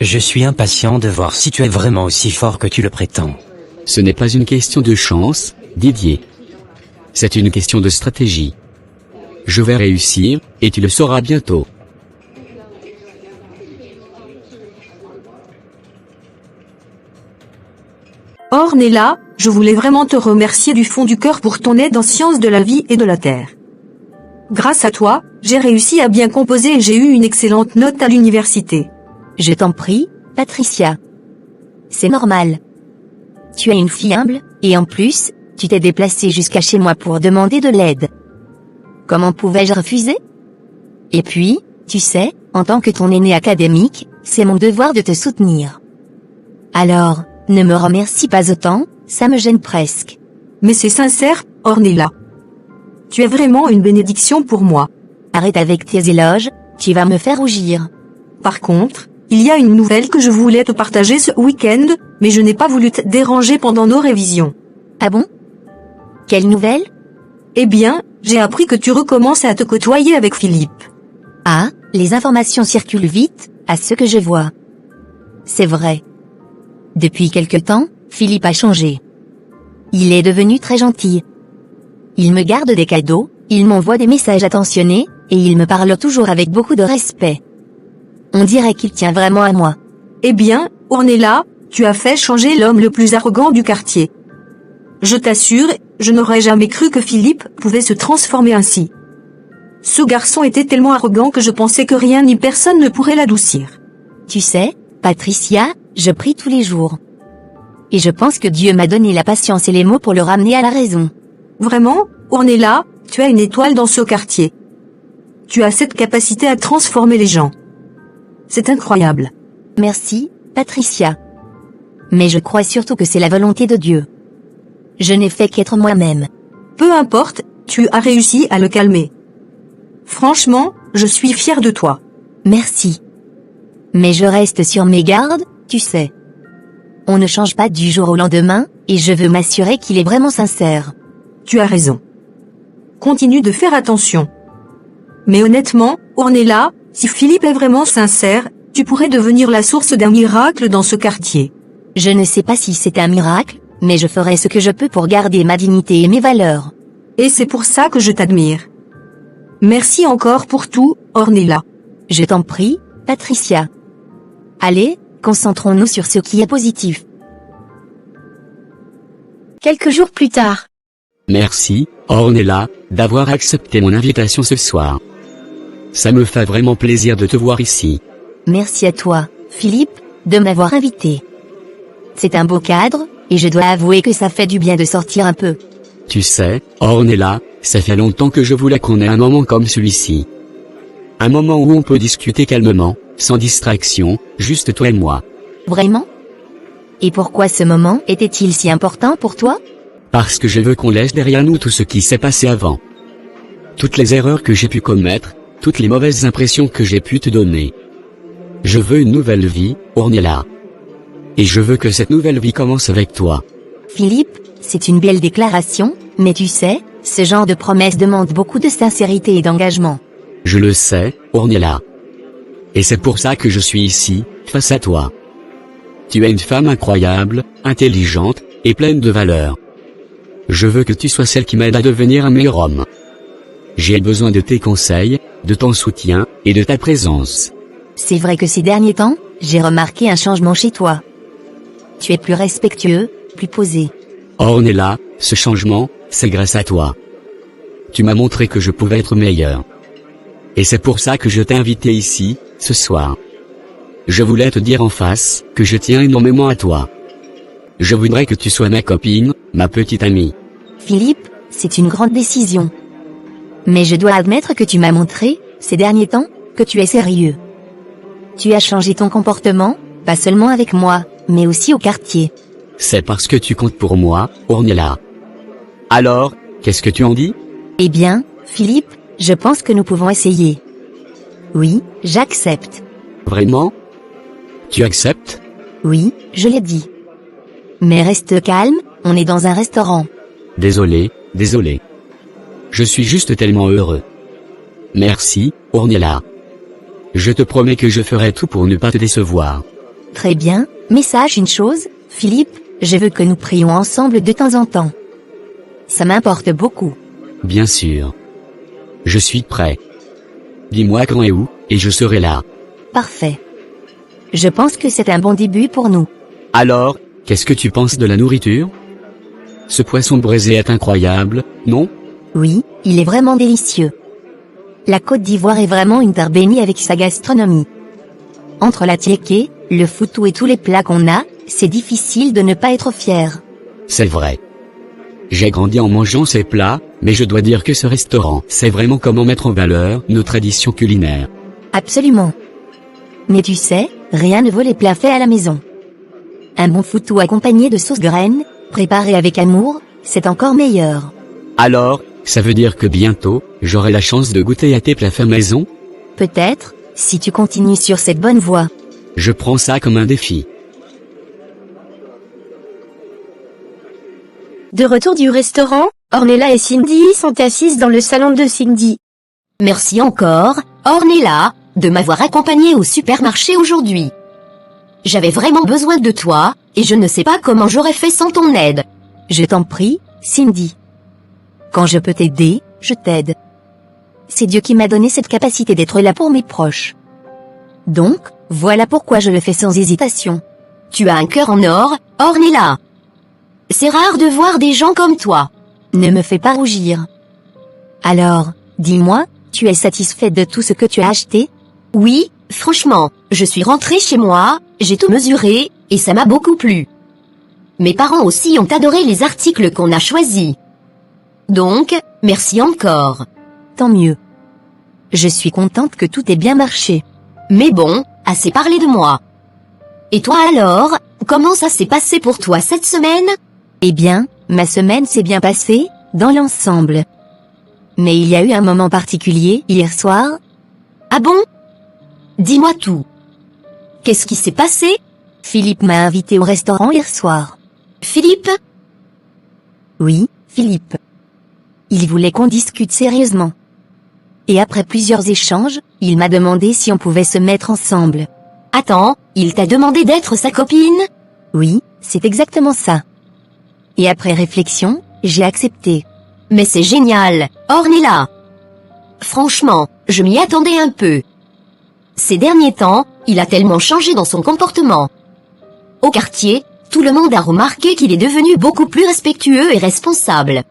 E: Je suis impatient de voir si tu es vraiment aussi fort que tu le prétends.
B: Ce n'est pas une question de chance, Didier. C'est une question de stratégie. Je vais réussir, et tu le sauras bientôt.
F: Ornella, je voulais vraiment te remercier du fond du cœur pour ton aide en sciences de la vie et de la terre. Grâce à toi, j'ai réussi à bien composer et j'ai eu une excellente note à l'université.
D: Je t'en prie, Patricia. C'est normal. Tu es une fille humble, et en plus, tu t'es déplacée jusqu'à chez moi pour demander de l'aide. Comment pouvais-je refuser? Et puis, tu sais, en tant que ton aîné académique, c'est mon devoir de te soutenir. Alors, ne me remercie pas autant, ça me gêne presque.
F: Mais c'est sincère, Ornella. Tu es vraiment une bénédiction pour moi.
D: Arrête avec tes éloges, tu vas me faire rougir.
F: Par contre, il y a une nouvelle que je voulais te partager ce week-end, mais je n'ai pas voulu te déranger pendant nos révisions.
D: Ah bon? Quelle nouvelle?
F: Eh bien, j'ai appris que tu recommences à te côtoyer avec Philippe.
D: Ah, les informations circulent vite, à ce que je vois. C'est vrai. Depuis quelque temps, Philippe a changé. Il est devenu très gentil. Il me garde des cadeaux, il m'envoie des messages attentionnés, et il me parle toujours avec beaucoup de respect. On dirait qu'il tient vraiment à moi.
F: Eh bien, Ornella, tu as fait changer l'homme le plus arrogant du quartier. Je t'assure, je n'aurais jamais cru que Philippe pouvait se transformer ainsi. Ce garçon était tellement arrogant que je pensais que rien ni personne ne pourrait l'adoucir.
D: Tu sais, Patricia, je prie tous les jours. Et je pense que Dieu m'a donné la patience et les mots pour le ramener à la raison.
F: Vraiment, Ornella, tu es une étoile dans ce quartier. Tu as cette capacité à transformer les gens. C'est incroyable.
D: Merci, Patricia. Mais je crois surtout que c'est la volonté de Dieu. Je n'ai fait qu'être moi-même.
F: Peu importe, tu as réussi à le calmer. Franchement, je suis fière de toi.
D: Merci. Mais je reste sur mes gardes, tu sais. On ne change pas du jour au lendemain, et je veux m'assurer qu'il est vraiment sincère.
F: Tu as raison. Continue de faire attention. Mais honnêtement, Ornella, si Philippe est vraiment sincère, tu pourrais devenir la source d'un miracle dans ce quartier.
D: Je ne sais pas si c'est un miracle, mais je ferai ce que je peux pour garder ma dignité et mes valeurs.
F: Et c'est pour ça que je t'admire. Merci encore pour tout, Ornella.
D: Je t'en prie, Patricia. Allez, concentrons-nous sur ce qui est positif.
C: Quelques jours plus tard.
B: Merci, Ornella, d'avoir accepté mon invitation ce soir. Ça me fait vraiment plaisir de te voir ici.
D: Merci à toi, Philippe, de m'avoir invité. C'est un beau cadre, et je dois avouer que ça fait du bien de sortir un peu.
B: Tu sais, Ornella, ça fait longtemps que je voulais qu'on ait un moment comme celui-ci. Un moment où on peut discuter calmement, sans distraction, juste toi et moi.
D: Vraiment? Et pourquoi ce moment était-il si important pour toi?
B: Parce que je veux qu'on laisse derrière nous tout ce qui s'est passé avant. Toutes les erreurs que j'ai pu commettre, toutes les mauvaises impressions que j'ai pu te donner. Je veux une nouvelle vie, Ornella. Et je veux que cette nouvelle vie commence avec toi.
D: Philippe, c'est une belle déclaration, mais tu sais, ce genre de promesse demande beaucoup de sincérité et d'engagement.
B: Je le sais, Ornella. Et c'est pour ça que je suis ici, face à toi. Tu es une femme incroyable, intelligente, et pleine de valeurs. Je veux que tu sois celle qui m'aide à devenir un meilleur homme. J'ai besoin de tes conseils, de ton soutien, et de ta présence.
D: C'est vrai que ces derniers temps, j'ai remarqué un changement chez toi. Tu es plus respectueux, plus posé.
B: Ornella, ce changement, c'est grâce à toi. Tu m'as montré que je pouvais être meilleur. Et c'est pour ça que je t'ai invité ici, ce soir. Je voulais te dire en face, que je tiens énormément à toi. Je voudrais que tu sois ma copine, ma petite amie.
D: Philippe, c'est une grande décision. Mais je dois admettre que tu m'as montré, ces derniers temps, que tu es sérieux. Tu as changé ton comportement, pas seulement avec moi, mais aussi au quartier.
B: C'est parce que tu comptes pour moi, Ornella. Alors, qu'est-ce que tu en dis?
D: Eh bien, Philippe, je pense que nous pouvons essayer. Oui, j'accepte.
B: Vraiment? Tu acceptes?
D: Oui, je l'ai dit. Mais reste calme, on est dans un restaurant.
B: Désolé. Je suis juste tellement heureux. Merci, Ornella. Je te promets que je ferai tout pour ne pas te décevoir.
D: Très bien, mais sache une chose, Philippe, je veux que nous prions ensemble de temps en temps. Ça m'importe beaucoup.
B: Bien sûr. Je suis prêt. Dis-moi quand et où, et je serai là.
D: Parfait. Je pense que c'est un bon début pour nous.
B: Alors, qu'est-ce que tu penses de la nourriture? Ce poisson braisé est incroyable, non?
D: Oui, il est vraiment délicieux. La Côte d'Ivoire est vraiment une terre bénie avec sa gastronomie.
G: Entre la tiéké, le foutou et tous les plats qu'on a, c'est difficile de ne pas être fier.
B: C'est vrai. J'ai grandi en mangeant ces plats, mais je dois dire que ce restaurant sait vraiment comment mettre en valeur nos traditions culinaires.
G: Absolument. Mais tu sais, rien ne vaut les plats faits à la maison. Un bon foutou accompagné de sauce graine, préparé avec amour, c'est encore meilleur.
B: Alors, ça veut dire que bientôt, j'aurai la chance de goûter à tes plats faits maison?
G: Peut-être, si tu continues sur cette bonne voie.
B: Je prends ça comme un défi.
C: De retour du restaurant, Ornella et Cindy sont assises dans le salon de Cindy.
D: Merci encore, Ornella, de m'avoir accompagnée au supermarché aujourd'hui. J'avais vraiment besoin de toi, et je ne sais pas comment j'aurais fait sans ton aide.
G: Je t'en prie, Cindy. Quand je peux t'aider, je t'aide. C'est Dieu qui m'a donné cette capacité d'être là pour mes proches. Donc, voilà pourquoi je le fais sans hésitation.
D: Tu as un cœur en or, Ornella. C'est rare de voir des gens comme toi.
G: Ne me fais pas rougir. Alors, dis-moi, tu es satisfaite de tout ce que tu as acheté?
D: Oui, franchement, je suis rentrée chez moi, j'ai tout mesuré, et ça m'a beaucoup plu. Mes parents aussi ont adoré les articles qu'on a choisis. Donc, merci encore.
G: Tant mieux. Je suis contente que tout ait bien marché.
D: Mais bon, assez parlé de moi. Et toi alors, comment ça s'est passé pour toi cette semaine?
G: Eh bien, ma semaine s'est bien passée, dans l'ensemble. Mais il y a eu un moment particulier, hier soir.
D: Ah bon? Dis-moi tout. Qu'est-ce qui s'est passé?
G: Philippe m'a invité au restaurant hier soir.
D: Philippe?
G: Oui, Philippe. Il voulait qu'on discute sérieusement. Et après plusieurs échanges, il m'a demandé si on pouvait se mettre ensemble.
D: Attends, il t'a demandé d'être sa copine?
G: Oui, c'est exactement ça. Et après réflexion, j'ai accepté.
D: Mais c'est génial, Ornella. Franchement, je m'y attendais un peu. Ces derniers temps, il a tellement changé dans son comportement. Au quartier, tout le monde a remarqué qu'il est devenu beaucoup plus respectueux et responsable.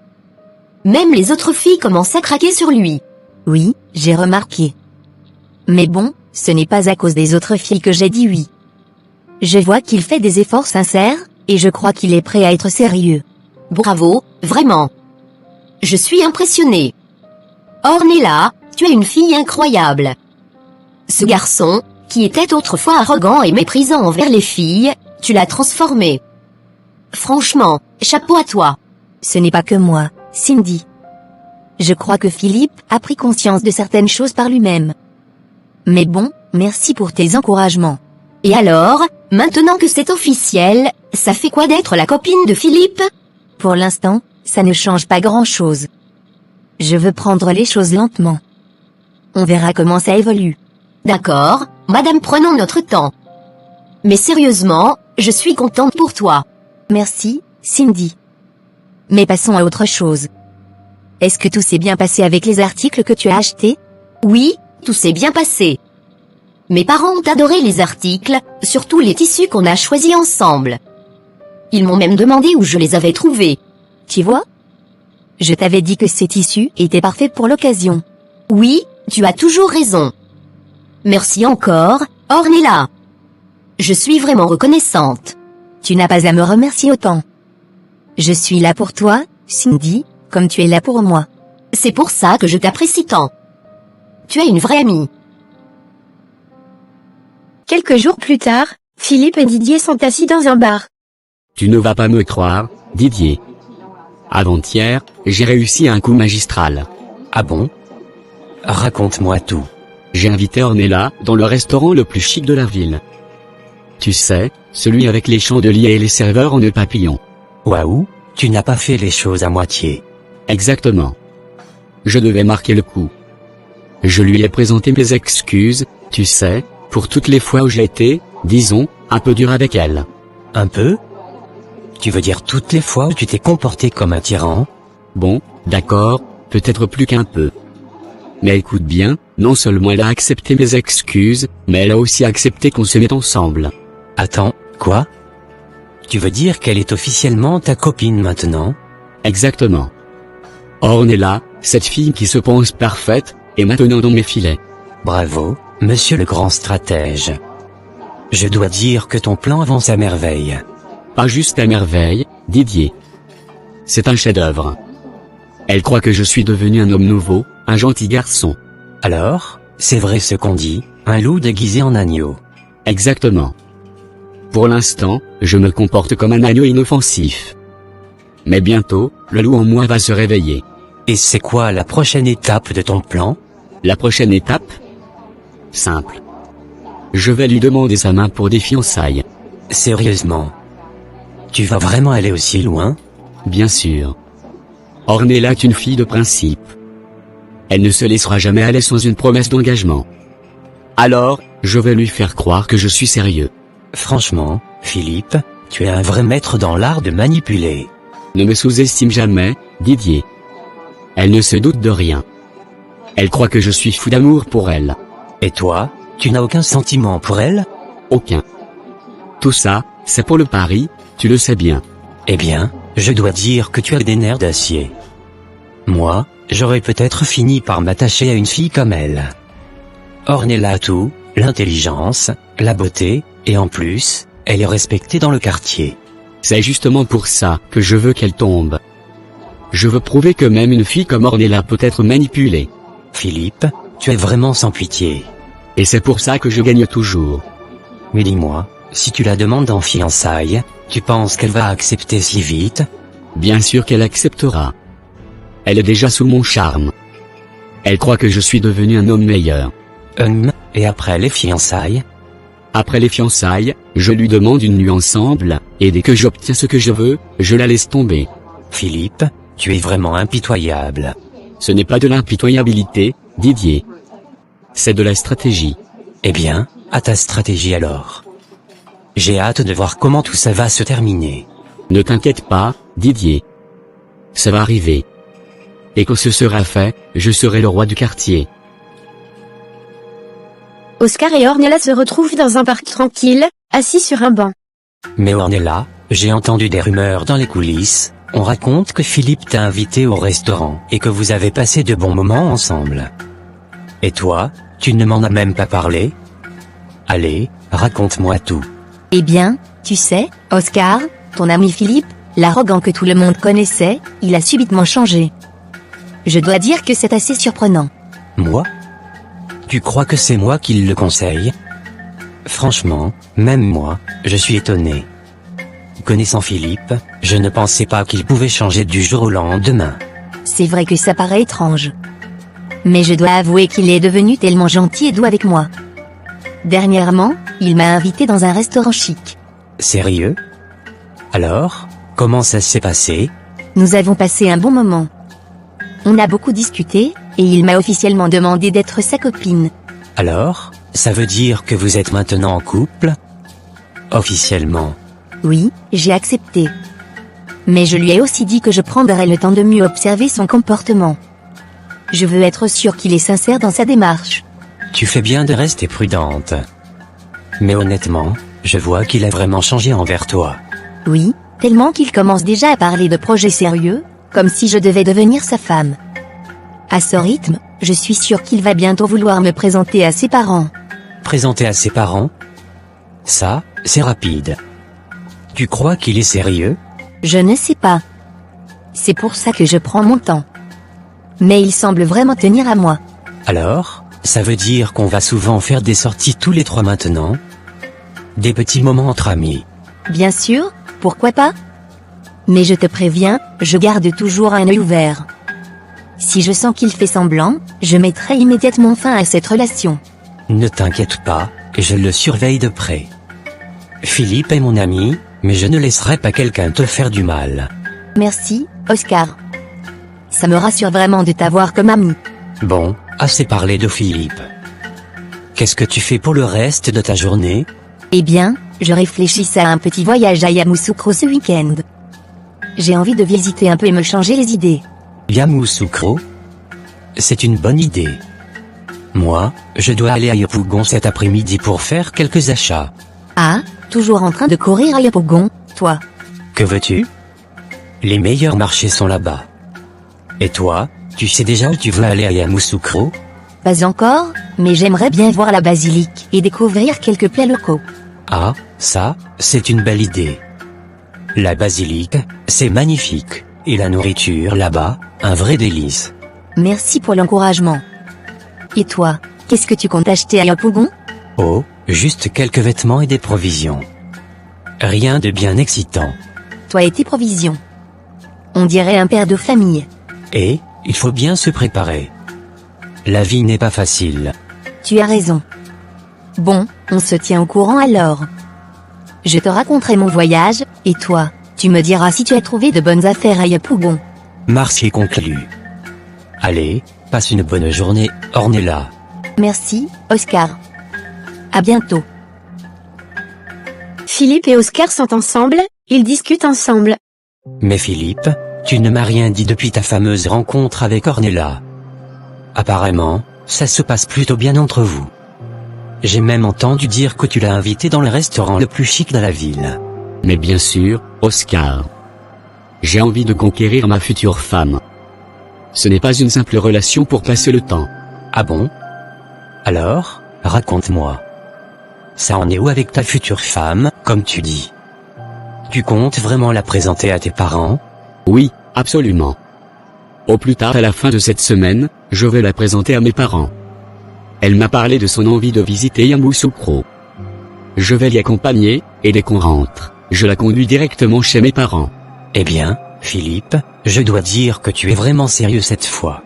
D: Même les autres filles commencent à craquer sur lui.
G: Oui, j'ai remarqué. Mais bon, ce n'est pas à cause des autres filles que j'ai dit oui. Je vois qu'il fait des efforts sincères, et je crois qu'il est prêt à être sérieux.
D: Bravo, vraiment. Je suis impressionnée. Ornella, tu es une fille incroyable. Ce garçon, qui était autrefois arrogant et méprisant envers les filles, tu l'as transformé. Franchement, chapeau à toi.
G: Ce n'est pas que moi, Cindy. Je crois que Philippe a pris conscience de certaines choses par lui-même. Mais bon, merci pour tes encouragements.
D: Et alors, maintenant que c'est officiel, ça fait quoi d'être la copine de Philippe?
G: Pour l'instant, ça ne change pas grand-chose. Je veux prendre les choses lentement. On verra comment ça évolue.
D: D'accord, madame, prenons notre temps. Mais sérieusement, je suis contente pour toi.
G: Merci, Cindy. Mais passons à autre chose. Est-ce que tout s'est bien passé avec les articles que tu as achetés?
D: Oui, tout s'est bien passé. Mes parents ont adoré les articles, surtout les tissus qu'on a choisis ensemble. Ils m'ont même demandé où je les avais trouvés.
G: Tu vois? Je t'avais dit que ces tissus étaient parfaits pour l'occasion.
D: Oui, tu as toujours raison. Merci encore, Ornella. Je suis vraiment reconnaissante.
G: Tu n'as pas à me remercier autant. Je suis là pour toi, Cindy, comme tu es là pour moi.
D: C'est pour ça que je t'apprécie tant. Tu es une vraie amie.
C: Quelques jours plus tard, Philippe et Didier sont assis dans un bar.
B: Tu ne vas pas me croire, Didier. Avant-hier, j'ai réussi un coup magistral.
E: Ah bon? Raconte-moi tout.
B: J'ai invité Ornella dans le restaurant le plus chic de la ville. Tu sais, celui avec les chandeliers et les serveurs en nœud papillon.
E: Waouh, tu n'as pas fait les choses à moitié.
B: Exactement. Je devais marquer le coup. Je lui ai présenté mes excuses, tu sais, pour toutes les fois où j'ai été, disons, un peu dur avec elle.
E: Un peu? Tu veux dire toutes les fois où tu t'es comporté comme un tyran?
B: Bon, d'accord, peut-être plus qu'un peu. Mais écoute bien, non seulement elle a accepté mes excuses, mais elle a aussi accepté qu'on se mette ensemble.
E: Attends, quoi? Tu veux dire qu'elle est officiellement ta copine maintenant?
B: Exactement. Ornella, cette fille qui se pense parfaite, est maintenant dans mes filets.
E: Bravo, monsieur le grand stratège. Je dois dire que ton plan avance à merveille.
B: Pas juste à merveille, Didier. C'est un chef-d'œuvre. Elle croit que je suis devenu un homme nouveau, un gentil garçon.
E: Alors, c'est vrai ce qu'on dit, un loup déguisé en agneau.
B: Exactement. Pour l'instant, je me comporte comme un agneau inoffensif. Mais bientôt, le loup en moi va se réveiller.
E: Et c'est quoi la prochaine étape de ton plan?
B: La prochaine étape? Simple. Je vais lui demander sa main pour des fiançailles.
E: Sérieusement? Tu vas vraiment aller aussi loin?
B: Bien sûr. Ornella est une fille de principe. Elle ne se laissera jamais aller sans une promesse d'engagement. Alors, je vais lui faire croire que je suis sérieux.
E: Franchement, Philippe, tu es un vrai maître dans l'art de manipuler.
B: Ne me sous-estime jamais, Didier. Elle ne se doute de rien. Elle croit que je suis fou d'amour pour elle.
E: Et toi, tu n'as aucun sentiment pour elle?
B: Aucun. Tout ça, c'est pour le pari, tu le sais bien.
E: Eh bien, je dois dire que tu as des nerfs d'acier. Moi, j'aurais peut-être fini par m'attacher à une fille comme elle. Ornella a tout, l'intelligence, la beauté, et en plus, elle est respectée dans le quartier.
B: C'est justement pour ça que je veux qu'elle tombe. Je veux prouver que même une fille comme Ornella peut être manipulée.
E: Philippe, tu es vraiment sans pitié.
B: Et c'est pour ça que je gagne toujours.
E: Mais dis-moi, si tu la demandes en fiançailles, tu penses qu'elle va accepter si vite?
B: Bien sûr qu'elle acceptera. Elle est déjà sous mon charme. Elle croit que je suis devenu un homme meilleur.
E: Et après les fiançailles?
B: Après les fiançailles, je lui demande une nuit ensemble, et dès que j'obtiens ce que je veux, je la laisse tomber.
E: Philippe, tu es vraiment impitoyable.
B: Ce n'est pas de l'impitoyabilité, Didier. C'est de la stratégie.
E: Eh bien, à ta stratégie alors. J'ai hâte de voir comment tout ça va se terminer.
B: Ne t'inquiète pas, Didier. Ça va arriver. Et quand ce sera fait, je serai le roi du quartier.
C: Oscar et Ornella se retrouvent dans un parc tranquille, assis sur un banc.
E: Mais Ornella, j'ai entendu des rumeurs dans les coulisses. On raconte que Philippe t'a invité au restaurant et que vous avez passé de bons moments ensemble. Et toi, tu ne m'en as même pas parlé? Allez, raconte-moi tout.
G: Eh bien, tu sais, Oscar, ton ami Philippe, l'arrogant que tout le monde connaissait, il a subitement changé. Je dois dire que c'est assez surprenant.
E: Moi? Tu crois que c'est moi qui le conseille? Franchement, même moi, je suis étonné. Connaissant Philippe, je ne pensais pas qu'il pouvait changer du jour au lendemain.
G: C'est vrai que ça paraît étrange. Mais je dois avouer qu'il est devenu tellement gentil et doux avec moi. Dernièrement, il m'a invité dans un restaurant chic.
E: Sérieux? Alors, comment ça s'est passé?
G: Nous avons passé un bon moment. On a beaucoup discuté, et il m'a officiellement demandé d'être sa copine.
E: Alors, ça veut dire que vous êtes maintenant en couple? Officiellement?
G: Oui, j'ai accepté. Mais je lui ai aussi dit que je prendrais le temps de mieux observer son comportement. Je veux être sûr qu'il est sincère dans sa démarche.
E: Tu fais bien de rester prudente. Mais honnêtement, je vois qu'il a vraiment changé envers toi.
G: Oui, tellement qu'il commence déjà à parler de projets sérieux, comme si je devais devenir sa femme. À ce rythme, je suis sûre qu'il va bientôt vouloir me présenter à ses parents.
E: Présenter à ses parents? Ça, c'est rapide. Tu crois qu'il est sérieux?
G: Je ne sais pas. C'est pour ça que je prends mon temps. Mais il semble vraiment tenir à moi.
E: Alors, ça veut dire qu'on va souvent faire des sorties tous les trois maintenant? Des petits moments entre amis?
G: Bien sûr, pourquoi pas? Mais je te préviens, je garde toujours un œil ouvert. Si je sens qu'il fait semblant, je mettrai immédiatement fin à cette relation.
E: Ne t'inquiète pas, je le surveille de près. Philippe est mon ami, mais je ne laisserai pas quelqu'un te faire du mal.
G: Merci, Oscar. Ça me rassure vraiment de t'avoir comme ami.
E: Bon, assez parlé de Philippe. Qu'est-ce que tu fais pour le reste de ta journée?
G: Eh bien, je réfléchissais à un petit voyage à Yamoussoukro ce week-end. J'ai envie de visiter un peu et me changer les idées.
E: Yamoussoukro? C'est une bonne idée. Moi, je dois aller à Yopougon cet après-midi pour faire quelques achats.
G: Ah, toujours en train de courir à Yopougon, toi?
E: Que veux-tu? Les meilleurs marchés sont là-bas. Et toi, tu sais déjà où tu veux aller à Yamoussoukro?
G: Pas encore, mais j'aimerais bien voir la basilique et découvrir quelques plats locaux.
E: Ah, ça, c'est une belle idée. La basilique, c'est magnifique, et la nourriture là-bas, un vrai délice.
G: Merci pour l'encouragement. Et toi, qu'est-ce que tu comptes acheter à Yopougon?
E: Oh, juste quelques vêtements et des provisions. Rien de bien excitant.
G: Toi et tes provisions. On dirait un père de famille.
E: Et, il faut bien se préparer. La vie n'est pas facile.
G: Tu as raison. Bon, on se tient au courant alors. Je te raconterai mon voyage, et toi, tu me diras si tu as trouvé de bonnes affaires à Yopougon.
E: Marché conclu. Allez, passe une bonne journée, Ornella.
G: Merci, Oscar. À bientôt.
C: Philippe et Oscar sont ensemble, ils discutent ensemble.
E: Mais Philippe, tu ne m'as rien dit depuis ta fameuse rencontre avec Ornella. Apparemment, ça se passe plutôt bien entre vous. J'ai même entendu dire que tu l'as invitée dans le restaurant le plus chic de la ville.
B: Mais bien sûr, Oscar. J'ai envie de conquérir ma future femme. Ce n'est pas une simple relation pour passer le temps.
E: Ah bon? Alors, raconte-moi. Ça en est où avec ta future femme, comme tu dis? Tu comptes vraiment la présenter à tes parents?
B: Oui, absolument. Au plus tard à la fin de cette semaine, je vais la présenter à mes parents. Elle m'a parlé de son envie de visiter Yamoussoukro. Je vais l'y accompagner, et dès qu'on rentre, je la conduis directement chez mes parents.
E: Eh bien, Philippe, je dois dire que tu es vraiment sérieux cette fois.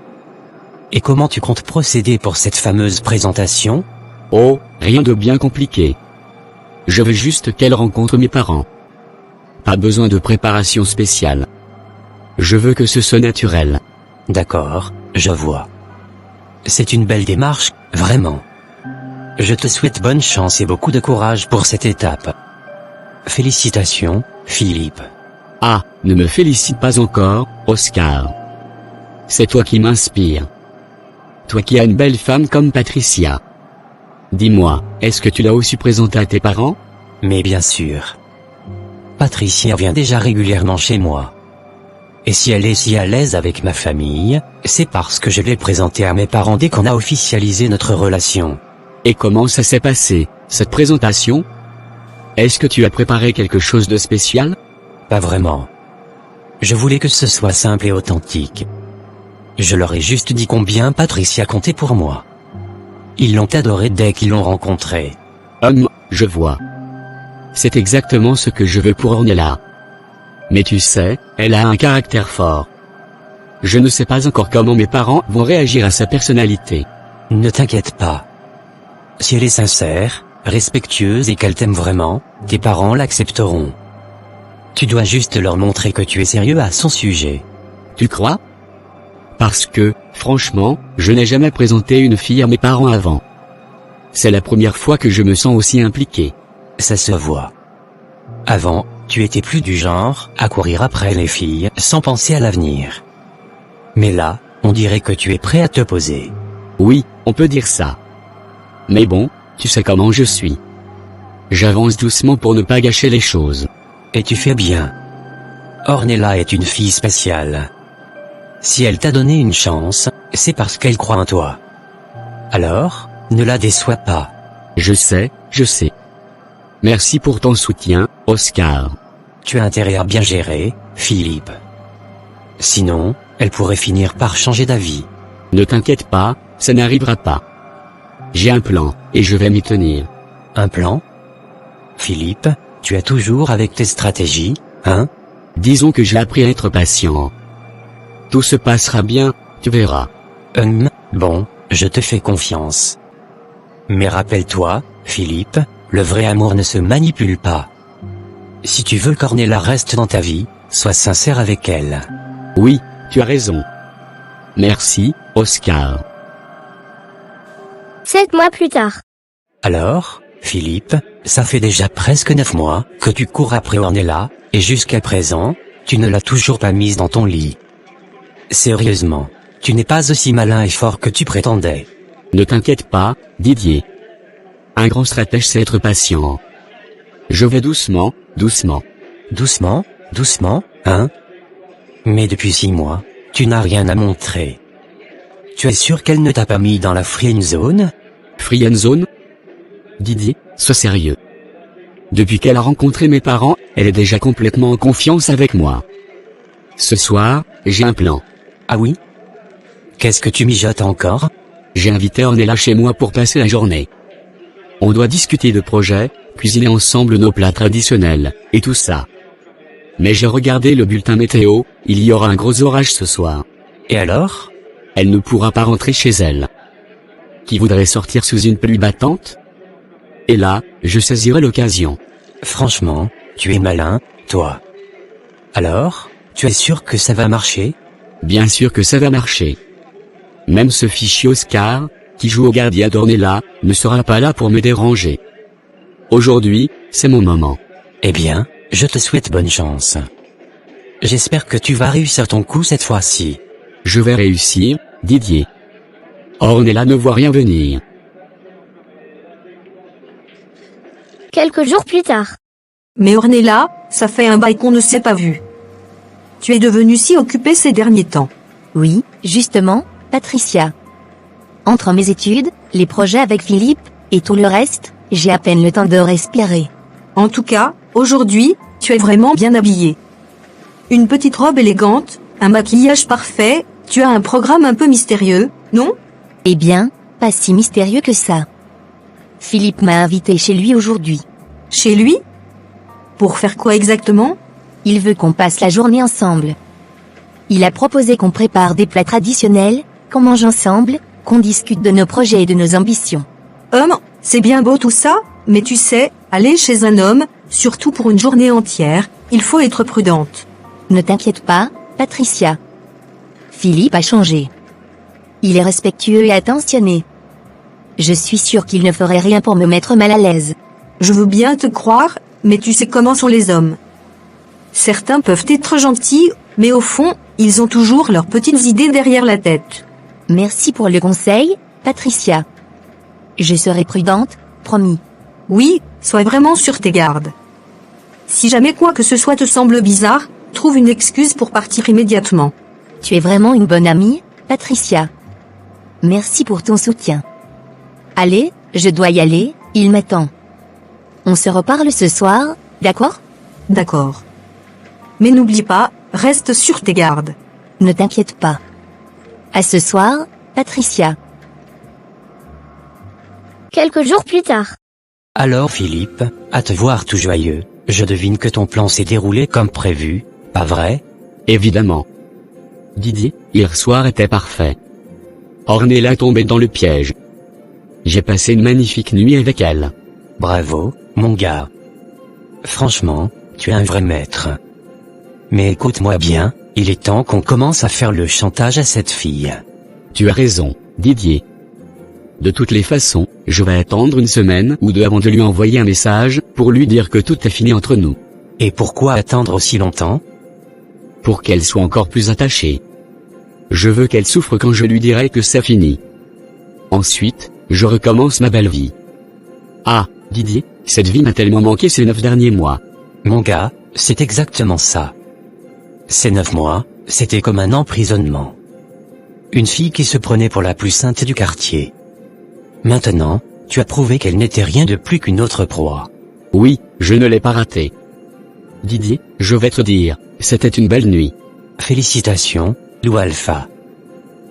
E: Et comment tu comptes procéder pour cette fameuse présentation?
B: Oh, rien de bien compliqué. Je veux juste qu'elle rencontre mes parents. Pas besoin de préparation spéciale. Je veux que ce soit naturel.
E: D'accord, je vois. C'est une belle démarche, vraiment. Je te souhaite bonne chance et beaucoup de courage pour cette étape. Félicitations, Philippe.
B: Ah, ne me félicite pas encore, Oscar. C'est toi qui m'inspires. Toi qui as une belle femme comme Patricia. Dis-moi, est-ce que tu l'as aussi présentée à tes parents?
E: Mais bien sûr. Patricia vient déjà régulièrement chez moi. Et si elle est si à l'aise avec ma famille, c'est parce que je l'ai présentée à mes parents dès qu'on a officialisé notre relation.
B: Et comment ça s'est passé, cette présentation? Est-ce que tu as préparé quelque chose de spécial?
E: Pas vraiment. Je voulais que ce soit simple et authentique. Je leur ai juste dit combien Patricia comptait pour moi. Ils l'ont adorée dès qu'ils l'ont rencontrée.
B: Je vois. C'est exactement ce que je veux pour Ornella. Mais tu sais, elle a un caractère fort. Je ne sais pas encore comment mes parents vont réagir à sa personnalité.
E: Ne t'inquiète pas. Si elle est sincère, respectueuse et qu'elle t'aime vraiment, tes parents l'accepteront. Tu dois juste leur montrer que tu es sérieux à son sujet.
B: Tu crois? Parce que, franchement, je n'ai jamais présenté une fille à mes parents avant. C'est la première fois que je me sens aussi impliqué.
E: Ça se voit. Avant, tu étais plus du genre à courir après les filles sans penser à l'avenir. Mais là, on dirait que tu es prêt à te poser.
B: Oui, on peut dire ça. Mais bon, tu sais comment je suis. J'avance doucement pour ne pas gâcher les choses.
E: Et tu fais bien. Ornella est une fille spéciale. Si elle t'a donné une chance, c'est parce qu'elle croit en toi. Alors, ne la déçois pas.
B: Je sais. Merci pour ton soutien, Oscar.
E: Tu as intérêt à bien gérer, Philippe. Sinon, elle pourrait finir par changer d'avis.
B: Ne t'inquiète pas, ça n'arrivera pas. J'ai un plan, et je vais m'y tenir.
E: Un plan? Philippe, tu as toujours avec tes stratégies, hein?
B: Disons que j'ai appris à être patient. Tout se passera bien, tu verras.
E: Bon, je te fais confiance. Mais rappelle-toi, Philippe, le vrai amour ne se manipule pas. Si tu veux qu'Ornella reste dans ta vie, sois sincère avec elle.
B: Oui, tu as raison. Merci, Oscar.
A: 7 mois plus tard.
E: Alors, Philippe, ça fait déjà presque 9 mois que tu cours après Ornella, et jusqu'à présent, tu ne l'as toujours pas mise dans ton lit. Sérieusement, tu n'es pas aussi malin et fort que tu prétendais.
B: Ne t'inquiète pas, Didier. Un grand stratège sait être patient. Je vais doucement.
E: Doucement, hein? Mais depuis 6 mois, tu n'as rien à montrer. Tu es sûr qu'elle ne t'a pas mis dans la friend zone?
B: Friend zone? Didier, sois sérieux. Depuis qu'elle a rencontré mes parents, elle est déjà complètement en confiance avec moi. Ce soir, j'ai un plan.
E: Ah oui? Qu'est-ce que tu mijotes encore?
B: J'ai invité Ornella chez moi pour passer la journée. On doit discuter de projets, cuisiner ensemble nos plats traditionnels, et tout ça. Mais j'ai regardé le bulletin météo, il y aura un gros orage ce soir.
E: Et alors?
B: Elle ne pourra pas rentrer chez elle. Qui voudrait sortir sous une pluie battante? Et là, je saisirai l'occasion.
E: Franchement, tu es malin, toi. Alors, tu es sûr que ça va marcher?
B: Bien sûr que ça va marcher. Même ce fichier Oscar, qui joue au gardien d'Ornella, ne sera pas là pour me déranger. Aujourd'hui, c'est mon moment.
E: Eh bien, je te souhaite bonne chance. J'espère que tu vas réussir ton coup cette fois-ci.
B: Je vais réussir, Didier. Ornella ne voit rien venir.
A: Quelques jours plus tard.
F: Mais Ornella, ça fait un bail qu'on ne s'est pas vu. Tu es devenue si occupée ces derniers temps.
G: Oui, justement, Patricia. Entre mes études, les projets avec Philippe, et tout le reste, j'ai à peine le temps de respirer.
F: En tout cas, aujourd'hui, tu es vraiment bien habillée. Une petite robe élégante, un maquillage parfait, tu as un programme un peu mystérieux, non?
G: Eh bien, pas si mystérieux que ça. Philippe m'a invité chez lui aujourd'hui.
F: Chez lui? Pour faire quoi exactement?
G: Il veut qu'on passe la journée ensemble. Il a proposé qu'on prépare des plats traditionnels, qu'on mange ensemble, qu'on discute de nos projets et de nos ambitions.
F: C'est bien beau tout ça, mais tu sais, aller chez un homme, surtout pour une journée entière, il faut être prudente.
G: Ne t'inquiète pas, Patricia. Philippe a changé. Il est respectueux et attentionné. Je suis sûre qu'il ne ferait rien pour me mettre mal à l'aise.
F: Je veux bien te croire, mais tu sais comment sont les hommes. Certains peuvent être gentils, mais au fond, ils ont toujours leurs petites idées derrière la tête.
G: Merci pour le conseil, Patricia. Je serai prudente, promis.
F: Oui, sois vraiment sur tes gardes. Si jamais quoi que ce soit te semble bizarre, trouve une excuse pour partir immédiatement.
G: Tu es vraiment une bonne amie, Patricia. Merci pour ton soutien. Allez, je dois y aller, il m'attend. On se reparle ce soir, d'accord?
F: D'accord. Mais n'oublie pas, reste sur tes gardes.
G: Ne t'inquiète pas. À ce soir, Patricia.
A: Quelques jours plus tard.
E: Alors Philippe, à te voir tout joyeux, je devine que ton plan s'est déroulé comme prévu, pas vrai?
B: Évidemment. Didier, hier soir était parfait. Ornella tombait dans le piège. J'ai passé une magnifique nuit avec elle.
E: Bravo, mon gars. Franchement, tu es un vrai maître. Mais écoute-moi bien, il est temps qu'on commence à faire le chantage à cette fille.
B: Tu as raison, Didier. De toutes les façons, je vais attendre une semaine ou deux avant de lui envoyer un message, pour lui dire que tout est fini entre nous.
E: Et pourquoi attendre aussi longtemps?
B: Pour qu'elle soit encore plus attachée. Je veux qu'elle souffre quand je lui dirai que c'est fini. Ensuite, je recommence ma belle vie. Ah, Didier, cette vie m'a tellement manqué ces 9 derniers mois.
E: Mon gars, c'est exactement ça. Ces 9 mois, c'était comme un emprisonnement. Une fille qui se prenait pour la plus sainte du quartier. Maintenant, tu as prouvé qu'elle n'était rien de plus qu'une autre proie.
B: Oui, je ne l'ai pas raté. Didier, je vais te dire, c'était une belle nuit.
E: Félicitations, Lou Alpha.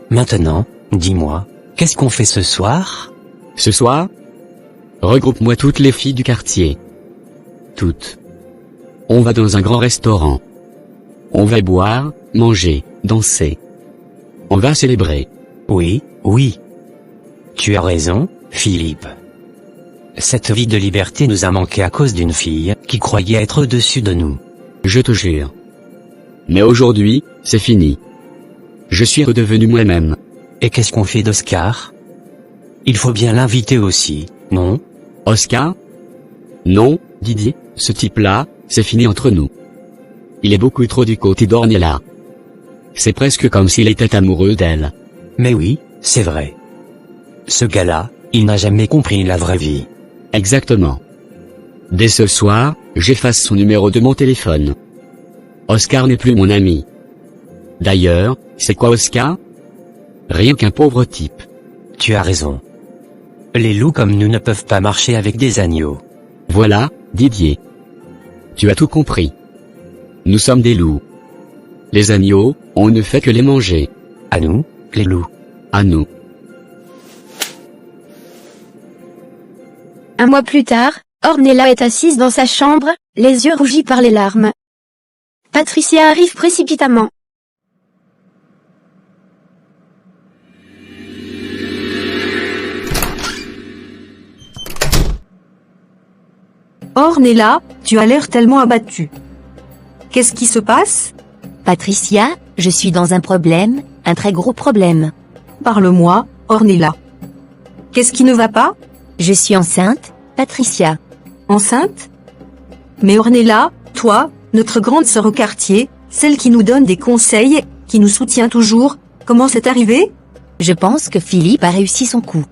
E: Maintenant, dis-moi, qu'est-ce qu'on fait ce soir?
B: Ce soir? Regroupe-moi toutes les filles du quartier. Toutes. On va dans un grand restaurant. On va boire, manger, danser. On va célébrer.
E: Oui, oui. Tu as raison, Philippe. Cette vie de liberté nous a manqué à cause d'une fille qui croyait être au-dessus de nous.
B: Je te jure. Mais aujourd'hui, c'est fini. Je suis redevenu moi-même.
E: Et qu'est-ce qu'on fait d'Oscar? Il faut bien l'inviter aussi, non?
B: Oscar? Non, Didier, ce type-là, c'est fini entre nous. Il est beaucoup trop du côté d'Ornella. C'est presque comme s'il était amoureux d'elle.
E: Mais oui, c'est vrai. Ce gars-là, il n'a jamais compris la vraie vie.
B: Exactement. Dès ce soir, j'efface son numéro de mon téléphone. Oscar n'est plus mon ami. D'ailleurs, c'est quoi Oscar? Rien qu'un pauvre type.
E: Tu as raison. Les loups comme nous ne peuvent pas marcher avec des agneaux.
B: Voilà, Didier. Tu as tout compris. Nous sommes des loups. Les agneaux, on ne fait que les manger.
E: À nous, les loups.
B: À nous.
C: Un mois plus tard, Ornella est assise dans sa chambre, les yeux rougis par les larmes. Patricia arrive précipitamment.
F: Ornella, tu as l'air tellement abattue. Qu'est-ce qui se passe?
G: Patricia, je suis dans un problème, un très gros problème.
F: Parle-moi, Ornella. Qu'est-ce qui ne va pas?
G: Je suis enceinte, Patricia.
F: Enceinte? Mais Ornella, toi, notre grande sœur au quartier, celle qui nous donne des conseils, qui nous soutient toujours, comment c'est arrivé?
G: Je pense que Philippe a réussi son coup.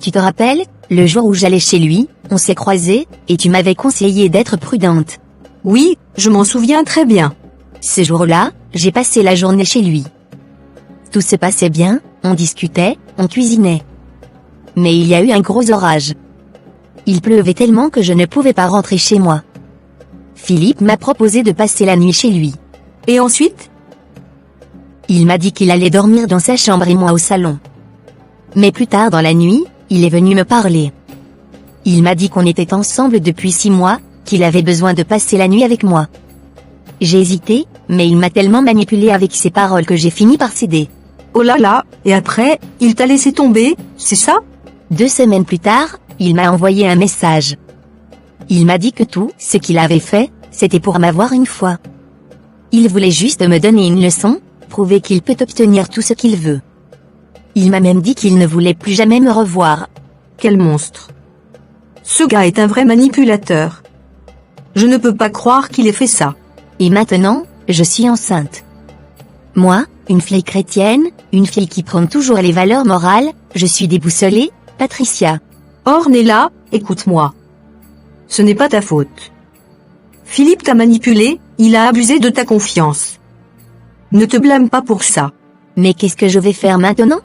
G: Tu te rappelles, le jour où j'allais chez lui, on s'est croisés, et tu m'avais conseillé d'être prudente.
F: Oui, je m'en souviens très bien.
G: Ce jour-là, j'ai passé la journée chez lui. Tout se passait bien, on discutait, on cuisinait. Mais il y a eu un gros orage. Il pleuvait tellement que je ne pouvais pas rentrer chez moi. Philippe m'a proposé de passer la nuit chez lui.
F: Et ensuite?
G: Il m'a dit qu'il allait dormir dans sa chambre et moi au salon. Mais plus tard dans la nuit, il est venu me parler. Il m'a dit qu'on était ensemble depuis 6 mois, qu'il avait besoin de passer la nuit avec moi. J'ai hésité, mais il m'a tellement manipulé avec ses paroles que j'ai fini par céder.
F: Oh là là, et après, il t'a laissé tomber, c'est ça?
G: 2 semaines plus tard, il m'a envoyé un message. Il m'a dit que tout ce qu'il avait fait, c'était pour m'avoir une fois. Il voulait juste me donner une leçon, prouver qu'il peut obtenir tout ce qu'il veut. Il m'a même dit qu'il ne voulait plus jamais me revoir.
F: Quel monstre. Ce gars est un vrai manipulateur. Je ne peux pas croire qu'il ait fait ça.
G: Et maintenant, je suis enceinte. Moi, une fille chrétienne, une fille qui prône toujours les valeurs morales, je suis déboussolée, Patricia.
F: Ornella, écoute-moi. Ce n'est pas ta faute. Philippe t'a manipulé, il a abusé de ta confiance. Ne te blâme pas pour ça.
G: Mais qu'est-ce que je vais faire maintenant?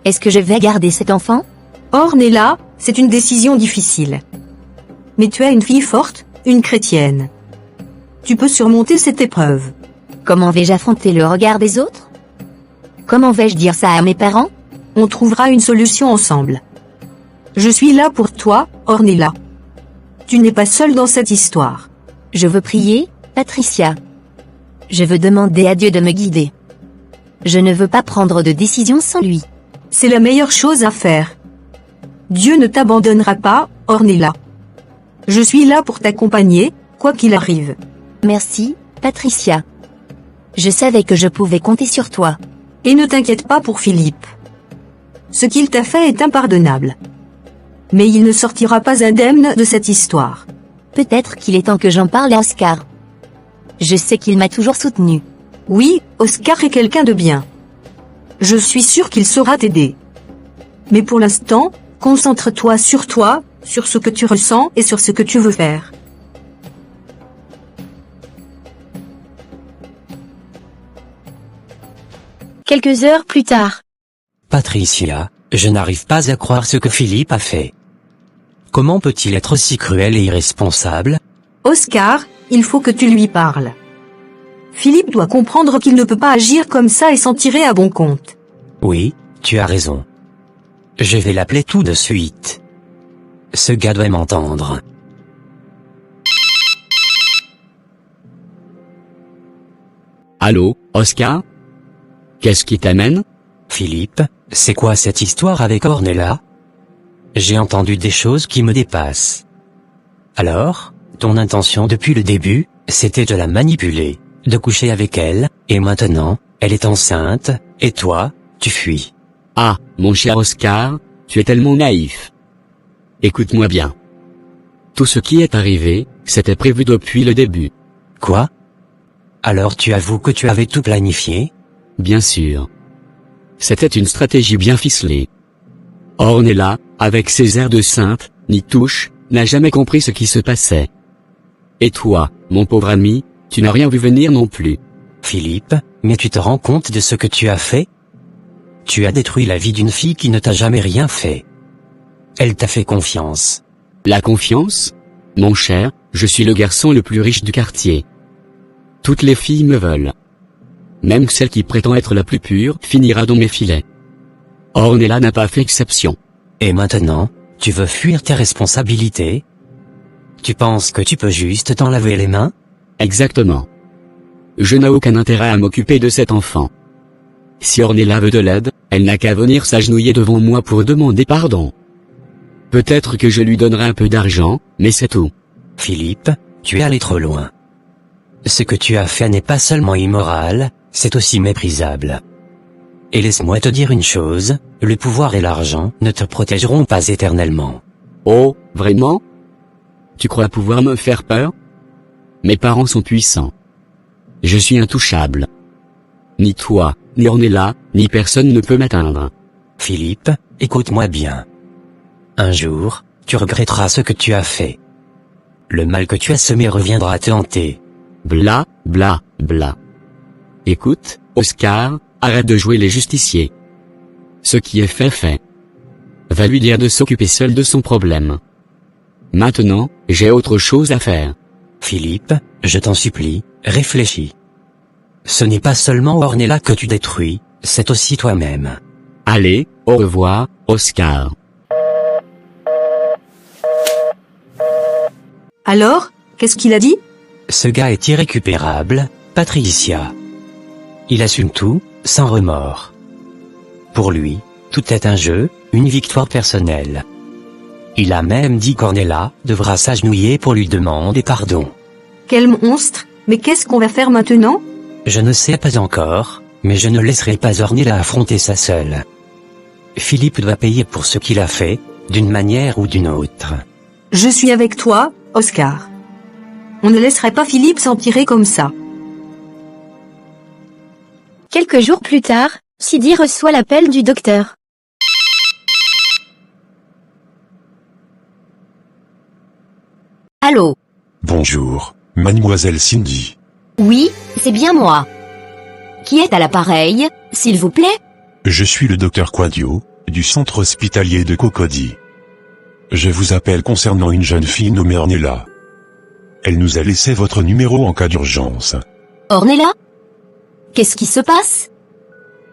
G: Est-ce que je vais garder cet enfant?
F: Ornella, c'est une décision difficile. Mais tu es une fille forte, une chrétienne. Tu peux surmonter cette épreuve.
G: Comment vais-je affronter le regard des autres? Comment vais-je dire ça à mes parents?
F: On trouvera une solution ensemble. Je suis là pour toi, Ornella. Tu n'es pas seule dans cette histoire.
G: Je veux prier, Patricia. Je veux demander à Dieu de me guider. Je ne veux pas prendre de décision sans lui.
F: C'est la meilleure chose à faire. Dieu ne t'abandonnera pas, Ornella. Je suis là pour t'accompagner, quoi qu'il arrive.
G: Merci, Patricia. Je savais que je pouvais compter sur toi.
F: Et ne t'inquiète pas pour Philippe. Ce qu'il t'a fait est impardonnable. Mais il ne sortira pas indemne de cette histoire.
G: Peut-être qu'il est temps que j'en parle à Oscar. Je sais qu'il m'a toujours soutenu.
F: Oui, Oscar est quelqu'un de bien. Je suis sûre qu'il saura t'aider. Mais pour l'instant, concentre-toi, sur ce que tu ressens et sur ce que tu veux faire.
C: Quelques heures plus tard.
E: Patricia, je n'arrive pas à croire ce que Philippe a fait. Comment peut-il être si cruel et irresponsable?
F: Oscar, il faut que tu lui parles. Philippe doit comprendre qu'il ne peut pas agir comme ça et s'en tirer à bon compte.
E: Oui, tu as raison. Je vais l'appeler tout de suite. Ce gars doit m'entendre.
B: Allô, Oscar? Qu'est-ce qui t'amène?
E: Philippe, c'est quoi cette histoire avec Ornella? J'ai entendu des choses qui me dépassent. Alors, ton intention depuis le début, c'était de la manipuler, de coucher avec elle, et maintenant, elle est enceinte, et toi, tu fuis.
B: Ah, mon cher Oscar, tu es tellement naïf. Écoute-moi bien. Tout ce qui est arrivé, c'était prévu depuis le début.
E: Quoi? Alors tu avoues que tu avais tout planifié?
B: Bien sûr. C'était une stratégie bien ficelée. Ornella, avec ses airs de sainte, ni touche, n'a jamais compris ce qui se passait. Et toi, mon pauvre ami, tu n'as rien vu venir non plus.
E: Philippe, mais tu te rends compte de ce que tu as fait? Tu as détruit la vie d'une fille qui ne t'a jamais rien fait. Elle t'a fait confiance.
B: La confiance? Mon cher, je suis le garçon le plus riche du quartier. Toutes les filles me veulent. Même celle qui prétend être la plus pure finira dans mes filets. Ornella n'a pas fait exception.
E: Et maintenant, tu veux fuir tes responsabilités? Tu penses que tu peux juste t'en laver les mains?
B: Exactement. Je n'ai aucun intérêt à m'occuper de cet enfant. Si Ornella veut de l'aide, elle n'a qu'à venir s'agenouiller devant moi pour demander pardon. Peut-être que je lui donnerai un peu d'argent, mais c'est tout.
E: Philippe, tu es allé trop loin. Ce que tu as fait n'est pas seulement immoral, c'est aussi méprisable. Et laisse-moi te dire une chose, le pouvoir et l'argent ne te protégeront pas éternellement.
B: Oh, vraiment? Tu crois pouvoir me faire peur? Mes parents sont puissants. Je suis intouchable. Ni toi, ni Ornella, ni personne ne peut m'atteindre.
E: Philippe, écoute-moi bien. Un jour, tu regretteras ce que tu as fait. Le mal que tu as semé reviendra te hanter.
B: Bla, bla, bla. Écoute, Oscar, arrête de jouer les justiciers. Ce qui est fait. Va lui dire de s'occuper seul de son problème. Maintenant, j'ai autre chose à faire.
E: Philippe, je t'en supplie, réfléchis. Ce n'est pas seulement Ornella que tu détruis, c'est aussi toi-même.
B: Allez, au revoir, Oscar.
F: Alors, qu'est-ce qu'il a dit?
E: Ce gars est irrécupérable, Patricia. Il assume tout, sans remords. Pour lui, tout est un jeu, une victoire personnelle. Il a même dit qu'Ornella devra s'agenouiller pour lui demander pardon.
F: Quel monstre! Mais qu'est-ce qu'on va faire maintenant?
E: Je ne sais pas encore, mais je ne laisserai pas Ornella affronter ça seule. Philippe doit payer pour ce qu'il a fait, d'une manière ou d'une autre.
F: Je suis avec toi, Oscar. On ne laisserait pas Philippe s'en tirer comme ça.
C: Quelques jours plus tard, Cindy reçoit l'appel du docteur.
D: Allô?
H: Bonjour, mademoiselle Cindy.
D: Oui, c'est bien moi. Qui est à l'appareil, s'il vous plaît?
H: Je suis le docteur Quadio, du centre hospitalier de Cocody. Je vous appelle concernant une jeune fille nommée Ornella. Elle nous a laissé votre numéro en cas d'urgence.
D: Ornella? Qu'est-ce qui se passe?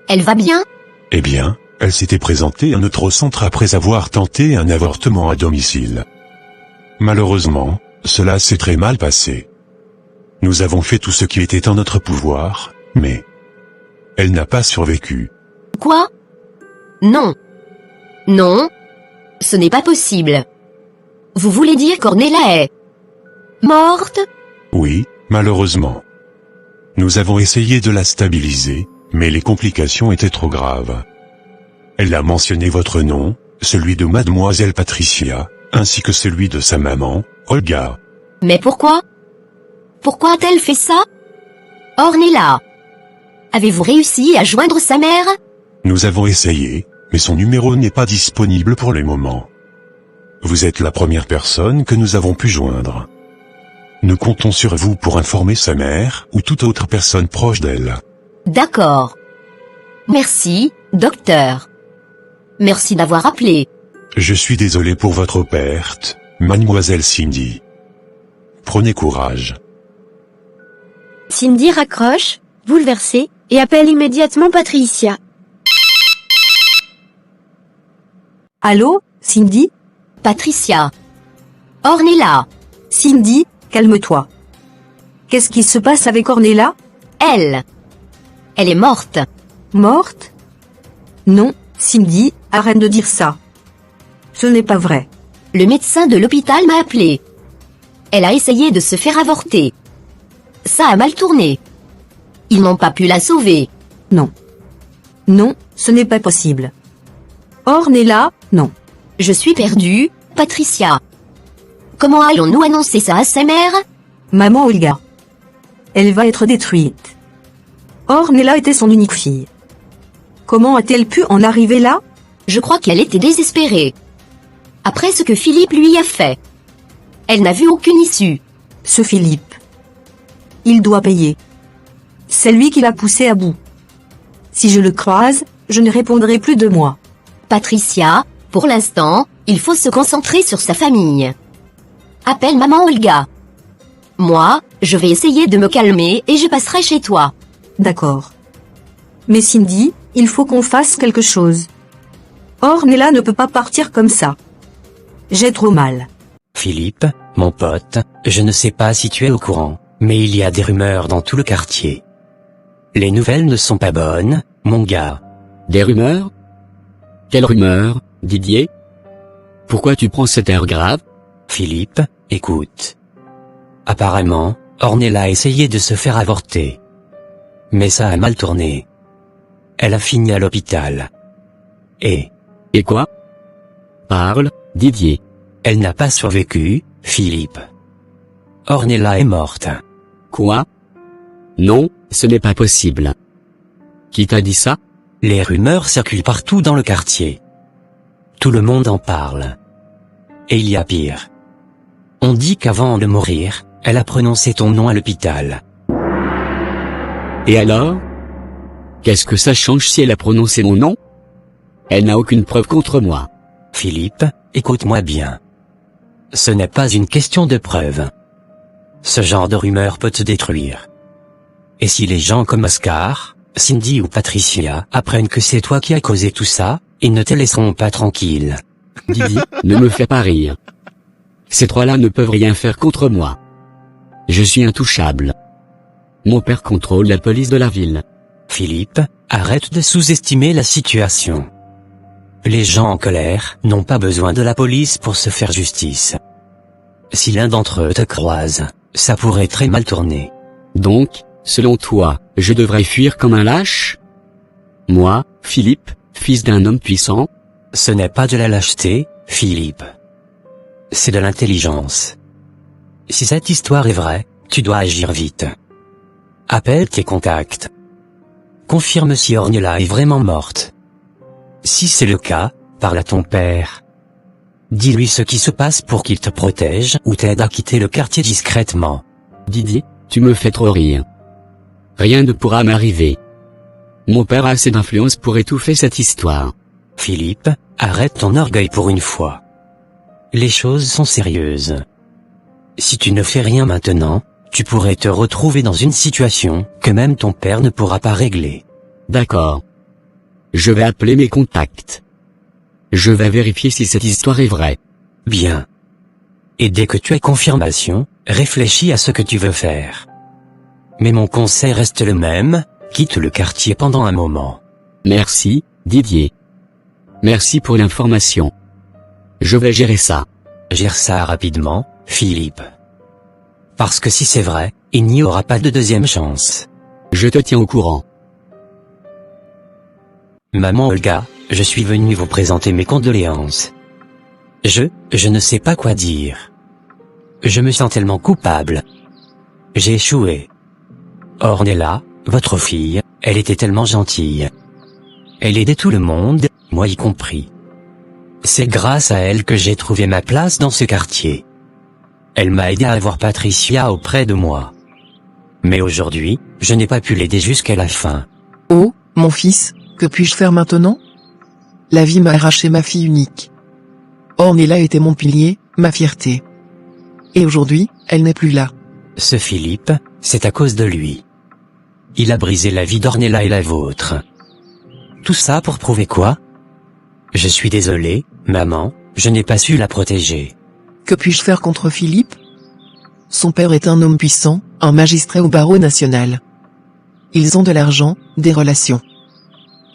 D: Elle va bien?
H: Eh bien, elle s'était présentée à notre centre après avoir tenté un avortement à domicile. Malheureusement, cela s'est très mal passé. Nous avons fait tout ce qui était en notre pouvoir, mais elle n'a pas survécu.
D: Quoi? Non. Non. Ce n'est pas possible. Vous voulez dire qu'Ornella est morte?
H: Oui, malheureusement. Nous avons essayé de la stabiliser, mais les complications étaient trop graves. Elle a mentionné votre nom, celui de mademoiselle Patricia, ainsi que celui de sa maman, Olga.
D: Mais pourquoi? Pourquoi a-t-elle fait ça? Ornella, avez-vous réussi à joindre sa mère?
H: Nous avons essayé, mais son numéro n'est pas disponible pour le moment. Vous êtes la première personne que nous avons pu joindre. Nous comptons sur vous pour informer sa mère ou toute autre personne proche d'elle.
D: D'accord. Merci, docteur. Merci d'avoir appelé.
H: Je suis désolé pour votre perte, mademoiselle Cindy. Prenez courage.
C: Cindy raccroche, bouleversée, et appelle immédiatement Patricia.
F: Allô, Cindy?
D: Patricia. Ornella.
F: Cindy, calme-toi. Qu'est-ce qui se passe avec Ornella?
D: Elle est morte.
F: Morte? Non, Cindy, arrête de dire ça. Ce n'est pas vrai.
D: Le médecin de l'hôpital m'a appelé. Elle a essayé de se faire avorter. Ça a mal tourné. Ils n'ont pas pu la sauver.
F: Non. Non, ce n'est pas possible. Ornella, non.
D: Je suis perdue, Patricia. Comment allons-nous annoncer ça à sa mère?
F: Maman Olga. Elle va être détruite. Ornella était son unique fille. Comment a-t-elle pu en arriver là?
D: Je crois qu'elle était désespérée. Après ce que Philippe lui a fait. Elle n'a vu aucune issue.
F: Ce Philippe. Il doit payer. C'est lui qui l'a poussée à bout. Si je le croise, je ne répondrai plus de moi.
D: Patricia, pour l'instant, il faut se concentrer sur sa famille. Appelle maman Olga. Moi, je vais essayer de me calmer et je passerai chez toi.
F: D'accord. Mais Cindy, il faut qu'on fasse quelque chose. Ornella ne peut pas partir comme ça. J'ai trop mal.
E: Philippe, mon pote, je ne sais pas si tu es au courant, mais il y a des rumeurs dans tout le quartier. Les nouvelles ne sont pas bonnes, mon gars.
B: Des rumeurs? Quelles rumeurs, Didier? Pourquoi tu prends cet air grave?
E: Philippe, écoute. Apparemment, Ornella a essayé de se faire avorter. Mais ça a mal tourné. Elle a fini à l'hôpital. Et
B: quoi? Parle, Didier.
E: elle n'a pas survécu, Philippe. Ornella est morte.
B: Quoi? Non, ce n'est pas possible. Qui t'a dit ça?
E: Les rumeurs circulent partout dans le quartier. Tout le monde en parle. Et il y a pire. On dit qu'avant de mourir, elle a prononcé ton nom à l'hôpital.
B: Et alors? Qu'est-ce que ça change si elle a prononcé mon nom? Elle n'a aucune preuve contre moi.
E: Philippe, écoute-moi bien. Ce n'est pas une question de preuve. Ce genre de rumeur peut te détruire. Et si les gens comme Oscar, Cindy ou Patricia apprennent que c'est toi qui as causé tout ça, ils ne te laisseront pas tranquille.
B: Didi, ne me fais pas rire. Ces trois-là ne peuvent rien faire contre moi. Je suis intouchable. Mon père contrôle la police de la ville.
E: Philippe, arrête de sous-estimer la situation. Les gens en colère n'ont pas besoin de la police pour se faire justice. Si l'un d'entre eux te croise, ça pourrait très mal tourner.
B: Donc, selon toi, je devrais fuir comme un lâche? Moi, Philippe, fils d'un homme puissant?
E: Ce n'est pas de la lâcheté, Philippe. C'est de l'intelligence. Si cette histoire est vraie, tu dois agir vite. Appelle tes contacts. Confirme si Ornella est vraiment morte. Si c'est le cas, parle à ton père. Dis-lui ce qui se passe pour qu'il te protège ou t'aide à quitter le quartier discrètement.
B: Didier, tu me fais trop rire. Rien ne pourra m'arriver. Mon père a assez d'influence pour étouffer cette histoire.
E: Philippe, arrête ton orgueil pour une fois. Les choses sont sérieuses. Si tu ne fais rien maintenant, tu pourrais te retrouver dans une situation que même ton père ne pourra pas régler.
B: D'accord. Je vais appeler mes contacts. Je vais vérifier si cette histoire est vraie.
E: Bien. Et dès que tu as confirmation, réfléchis à ce que tu veux faire. Mais mon conseil reste le même, quitte le quartier pendant un moment.
B: Merci, Didier. Merci pour l'information. Je vais gérer ça.
E: Gère ça rapidement, Philippe. Parce que si c'est vrai, il n'y aura pas de deuxième chance.
B: Je te tiens au courant.
E: Maman Olga, je suis venu vous présenter mes condoléances. Je ne sais pas quoi dire. Je me sens tellement coupable. J'ai échoué. Ornella, votre fille, elle était tellement gentille. Elle aidait tout le monde, moi y compris. C'est grâce à elle que j'ai trouvé ma place dans ce quartier. Elle m'a aidé à avoir Patricia auprès de moi. Mais aujourd'hui, je n'ai pas pu l'aider jusqu'à la fin.
I: Oh, mon fils, que puis-je faire maintenant? La vie m'a arraché ma fille unique. Ornella était mon pilier, ma fierté. Et aujourd'hui, elle n'est plus là.
E: Ce Philippe, c'est à cause de lui. Il a brisé la vie d'Ornella et la vôtre. Tout ça pour prouver quoi? Je suis désolé, maman, je n'ai pas su la protéger.
I: Que puis-je faire contre Philippe? Son père est un homme puissant, un magistrat au barreau national. Ils ont de l'argent, des relations.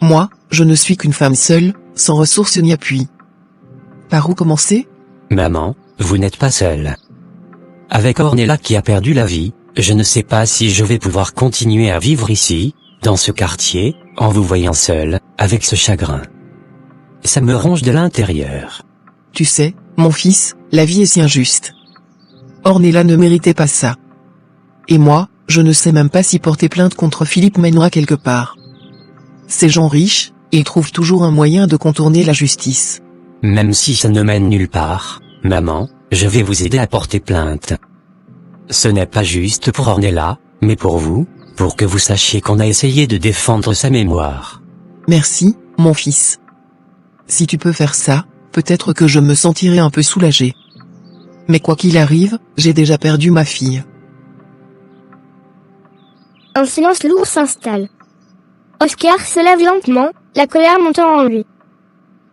I: Moi, je ne suis qu'une femme seule, sans ressources ni appui. Par où commencer?
E: Maman, vous n'êtes pas seule. Avec Ornella qui a perdu la vie, je ne sais pas si je vais pouvoir continuer à vivre ici, dans ce quartier, en vous voyant seule, avec ce chagrin. Ça me ronge de l'intérieur.
I: Tu sais, mon fils, la vie est si injuste. Ornella ne méritait pas ça. Et moi, je ne sais même pas si porter plainte contre Philippe mènera quelque part. Ces gens riches, ils trouvent toujours un moyen de contourner la justice.
E: Même si ça ne mène nulle part, maman, je vais vous aider à porter plainte. Ce n'est pas juste pour Ornella, mais pour vous, pour que vous sachiez qu'on a essayé de défendre sa mémoire.
I: Merci, mon fils. Si tu peux faire ça, peut-être que je me sentirai un peu soulagé. Mais quoi qu'il arrive, j'ai déjà perdu ma fille.
A: Un silence lourd s'installe. Oscar se lève lentement, la colère montant en lui.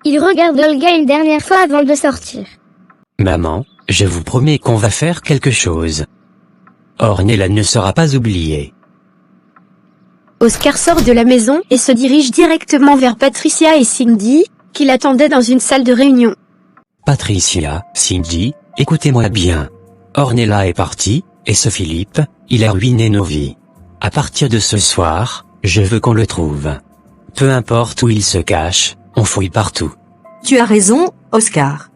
A: Il regarde Olga une dernière fois avant de sortir.
E: Maman, je vous promets qu'on va faire quelque chose. Ornella ne sera pas oubliée.
C: Oscar sort de la maison et se dirige directement vers Patricia et Cindy, qui l'attendaient dans une salle de réunion.
E: Patricia, Cindy, écoutez-moi bien. Ornella est partie, et ce Philippe, il a ruiné nos vies. À partir de ce soir, je veux qu'on le trouve. Peu importe où il se cache, on fouille partout.
F: Tu as raison, Oscar.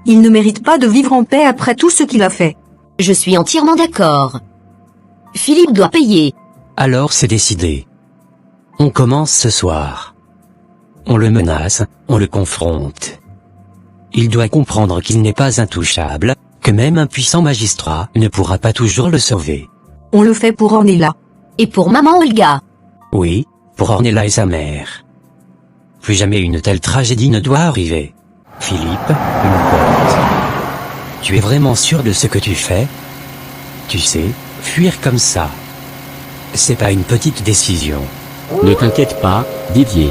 F: Il ne mérite pas de vivre en paix après tout ce qu'il a fait.
D: Je suis entièrement d'accord. Philippe doit payer.
E: Alors c'est décidé. On commence ce soir. On le menace, on le confronte. Il doit comprendre qu'il n'est pas intouchable, que même un puissant magistrat ne pourra pas toujours le sauver.
F: On le fait pour Ornella.
D: Et pour maman Olga.
E: Oui, pour Ornella et sa mère. Plus jamais une telle tragédie ne doit arriver. Philippe, mon pote. Tu es vraiment sûr de ce que tu fais? Tu sais, fuir comme ça, c'est pas une petite décision.
B: Ne t'inquiète pas, Didier.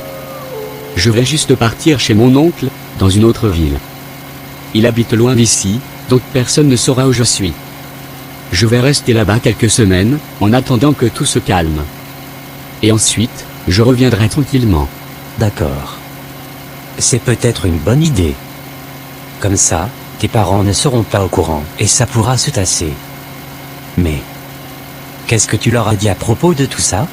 B: Je vais juste partir chez mon oncle, dans une autre ville. Il habite loin d'ici, donc personne ne saura où je suis. Je vais rester là-bas quelques semaines, en attendant que tout se calme. Et ensuite, je reviendrai tranquillement.
E: D'accord. C'est peut-être une bonne idée. Comme ça, tes parents ne seront pas au courant, et ça pourra se tasser. Mais qu'est-ce que tu leur as dit à propos de tout ça?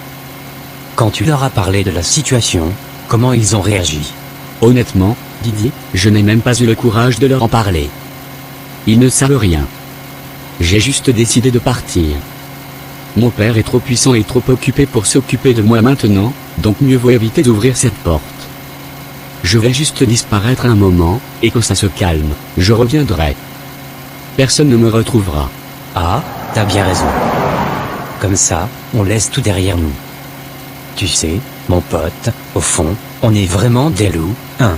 E: Quand tu leur as parlé de la situation, comment ils ont réagi?
B: Honnêtement, Didier, je n'ai même pas eu le courage de leur en parler. Ils ne savent rien. J'ai juste décidé de partir. Mon père est trop puissant et trop occupé pour s'occuper de moi maintenant, donc mieux vaut éviter d'ouvrir cette porte. Je vais juste disparaître un moment, et quand ça se calme, je reviendrai. Personne ne me retrouvera.
E: Ah, t'as bien raison. Comme ça, on laisse tout derrière nous. Tu sais, mon pote, au fond, on est vraiment des loups, hein.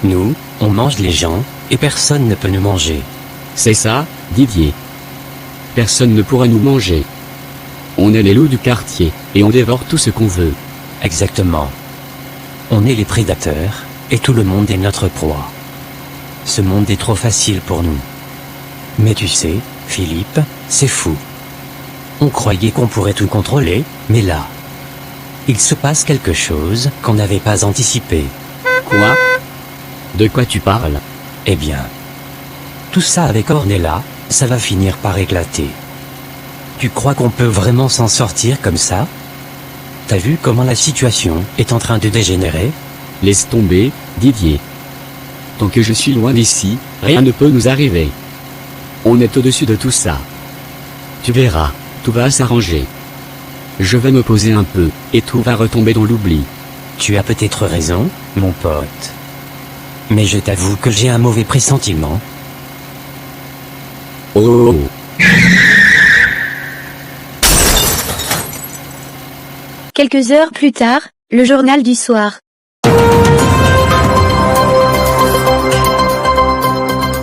E: Nous, on mange les gens, et personne ne peut nous manger.
B: C'est ça, Didier. Personne ne pourra nous manger. On est les loups du quartier, et on dévore tout ce qu'on veut.
E: Exactement. On est les prédateurs, et tout le monde est notre proie. Ce monde est trop facile pour nous. Mais tu sais, Philippe, c'est fou. On croyait qu'on pourrait tout contrôler, mais là, il se passe quelque chose qu'on n'avait pas anticipé.
B: Quoi? De quoi tu parles?
E: Eh bien, tout ça avec Ornella, ça va finir par éclater. Tu crois qu'on peut vraiment s'en sortir comme ça? T'as vu comment la situation est en train de dégénérer?
B: Laisse tomber, Didier. Tant que je suis loin d'ici, rien ne peut nous arriver. On est au-dessus de tout ça. Tu verras, tout va s'arranger. Je vais me poser un peu, et tout va retomber dans l'oubli.
E: Tu as peut-être raison, mon pote. Mais je t'avoue que j'ai un mauvais pressentiment.
B: Oh.
C: Quelques heures plus tard, le journal du soir.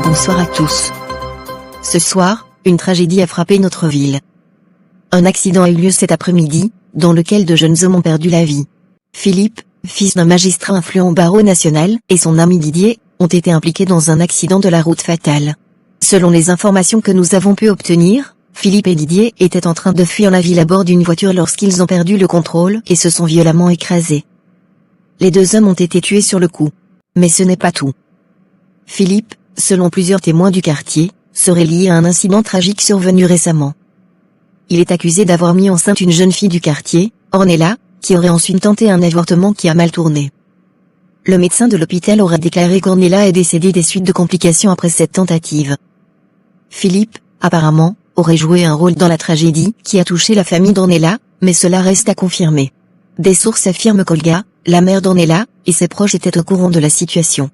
G: Bonsoir à tous. Ce soir, une tragédie a frappé notre ville. Un accident a eu lieu cet après-midi, dans lequel de jeunes hommes ont perdu la vie. Philippe, fils d'un magistrat influent au barreau national, et son ami Didier, ont été impliqués dans un accident de la route fatal. Selon les informations que nous avons pu obtenir, Philippe et Didier étaient en train de fuir la ville à bord d'une voiture lorsqu'ils ont perdu le contrôle et se sont violemment écrasés. Les deux hommes ont été tués sur le coup. Mais ce n'est pas tout. Philippe, selon plusieurs témoins du quartier, serait lié à un incident tragique survenu récemment. Il est accusé d'avoir mis enceinte une jeune fille du quartier, Ornella, qui aurait ensuite tenté un avortement qui a mal tourné. Le médecin de l'hôpital aurait déclaré qu'Ornella est décédée des suites de complications après cette tentative. Philippe, apparemment, aurait joué un rôle dans la tragédie qui a touché la famille d'Ornella, mais cela reste à confirmer. Des sources affirment qu'Olga, la mère d'Ornella, et ses proches étaient au courant de la situation.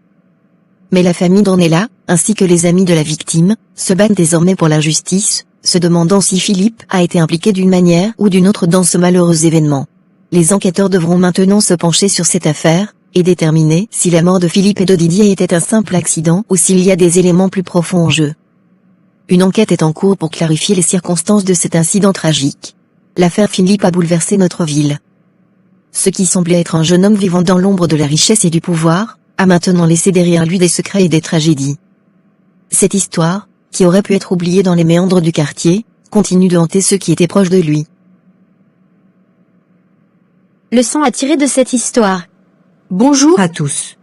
G: Mais la famille d'Ornella, ainsi que les amis de la victime, se battent désormais pour la justice, se demandant si Philippe a été impliqué d'une manière ou d'une autre dans ce malheureux événement. Les enquêteurs devront maintenant se pencher sur cette affaire, et déterminer si la mort de Philippe et de Didier était un simple accident ou s'il y a des éléments plus profonds en jeu. Une enquête est en cours pour clarifier les circonstances de cet incident tragique. L'affaire Philippe a bouleversé notre ville. Ce qui semblait être un jeune homme vivant dans l'ombre de la richesse et du pouvoir, a maintenant laissé derrière lui des secrets et des tragédies. Cette histoire, qui aurait pu être oubliée dans les méandres du quartier, continue de hanter ceux qui étaient proches de lui.
C: Leçon à tirer de cette histoire.
F: Bonjour à tous.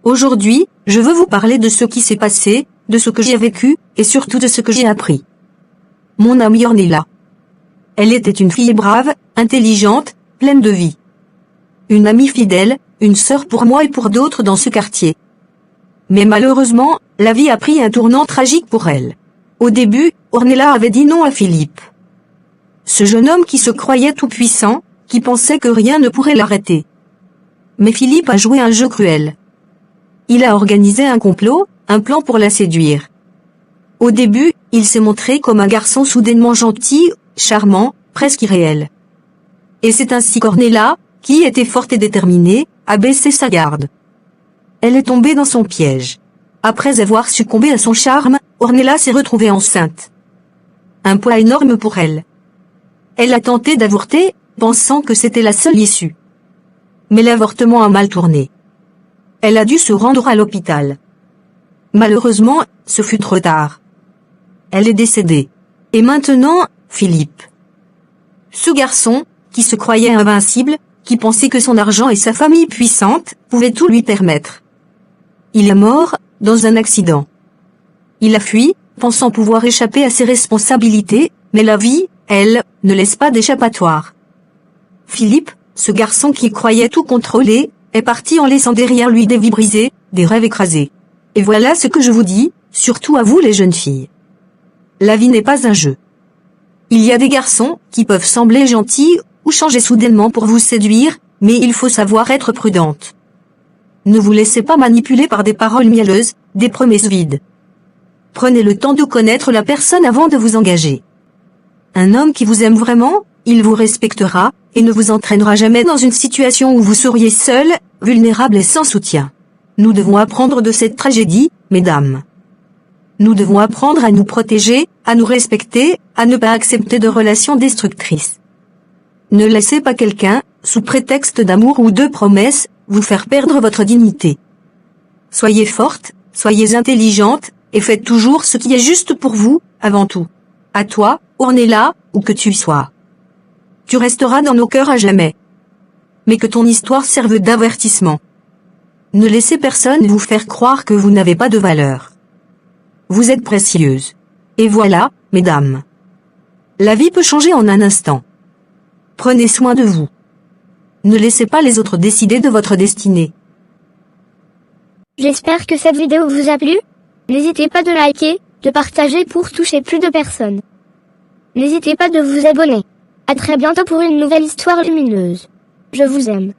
F: Aujourd'hui, je veux vous parler de ce qui s'est passé, de ce que j'ai vécu, et surtout de ce que j'ai appris. Mon amie Ornella. Elle était une fille brave, intelligente, pleine de vie. Une amie fidèle, une sœur pour moi et pour d'autres dans ce quartier. Mais malheureusement, la vie a pris un tournant tragique pour elle. Au début, Ornella avait dit non à Philippe. Ce jeune homme qui se croyait tout puissant, qui pensait que rien ne pourrait l'arrêter. Mais Philippe a joué un jeu cruel. Il a organisé un complot, un plan pour la séduire. Au début, il s'est montré comme un garçon soudainement gentil, charmant, presque irréel. Et c'est ainsi qu'Ornella, qui était forte et déterminée, a baissé sa garde. Elle est tombée dans son piège. Après avoir succombé à son charme, Ornella s'est retrouvée enceinte. Un poids énorme pour elle. Elle a tenté d'avorter, pensant que c'était la seule issue. Mais l'avortement a mal tourné. Elle a dû se rendre à l'hôpital. Malheureusement, ce fut trop tard. Elle est décédée. Et maintenant, Philippe. Ce garçon, qui se croyait invincible, qui pensait que son argent et sa famille puissante pouvaient tout lui permettre. Il est mort, dans un accident. Il a fui, pensant pouvoir échapper à ses responsabilités, mais la vie, elle, ne laisse pas d'échappatoire. Philippe, ce garçon qui croyait tout contrôler, est parti en laissant derrière lui des vies brisées, des rêves écrasés. Et voilà ce que je vous dis, surtout à vous les jeunes filles. La vie n'est pas un jeu. Il y a des garçons qui peuvent sembler gentils ou changer soudainement pour vous séduire, mais il faut savoir être prudente. Ne vous laissez pas manipuler par des paroles mielleuses, des promesses vides. Prenez le temps de connaître la personne avant de vous engager. Un homme qui vous aime vraiment, il vous respectera, et ne vous entraînera jamais dans une situation où vous seriez seul, vulnérable et sans soutien. Nous devons apprendre de cette tragédie, mesdames. Nous devons apprendre à nous protéger, à nous respecter, à ne pas accepter de relations destructrices. Ne laissez pas quelqu'un, sous prétexte d'amour ou de promesses, vous faire perdre votre dignité. Soyez forte, soyez intelligente, et faites toujours ce qui est juste pour vous, avant tout. À toi, Ornella, où que tu sois. Tu resteras dans nos cœurs à jamais. Mais que ton histoire serve d'avertissement. Ne laissez personne vous faire croire que vous n'avez pas de valeur. Vous êtes précieuse. Et voilà, mesdames. La vie peut changer en un instant. Prenez soin de vous. Ne laissez pas les autres décider de votre destinée.
A: J'espère que cette vidéo vous a plu. N'hésitez pas de liker, de partager pour toucher plus de personnes. N'hésitez pas de vous abonner. À très bientôt pour une nouvelle histoire lumineuse. Je vous aime.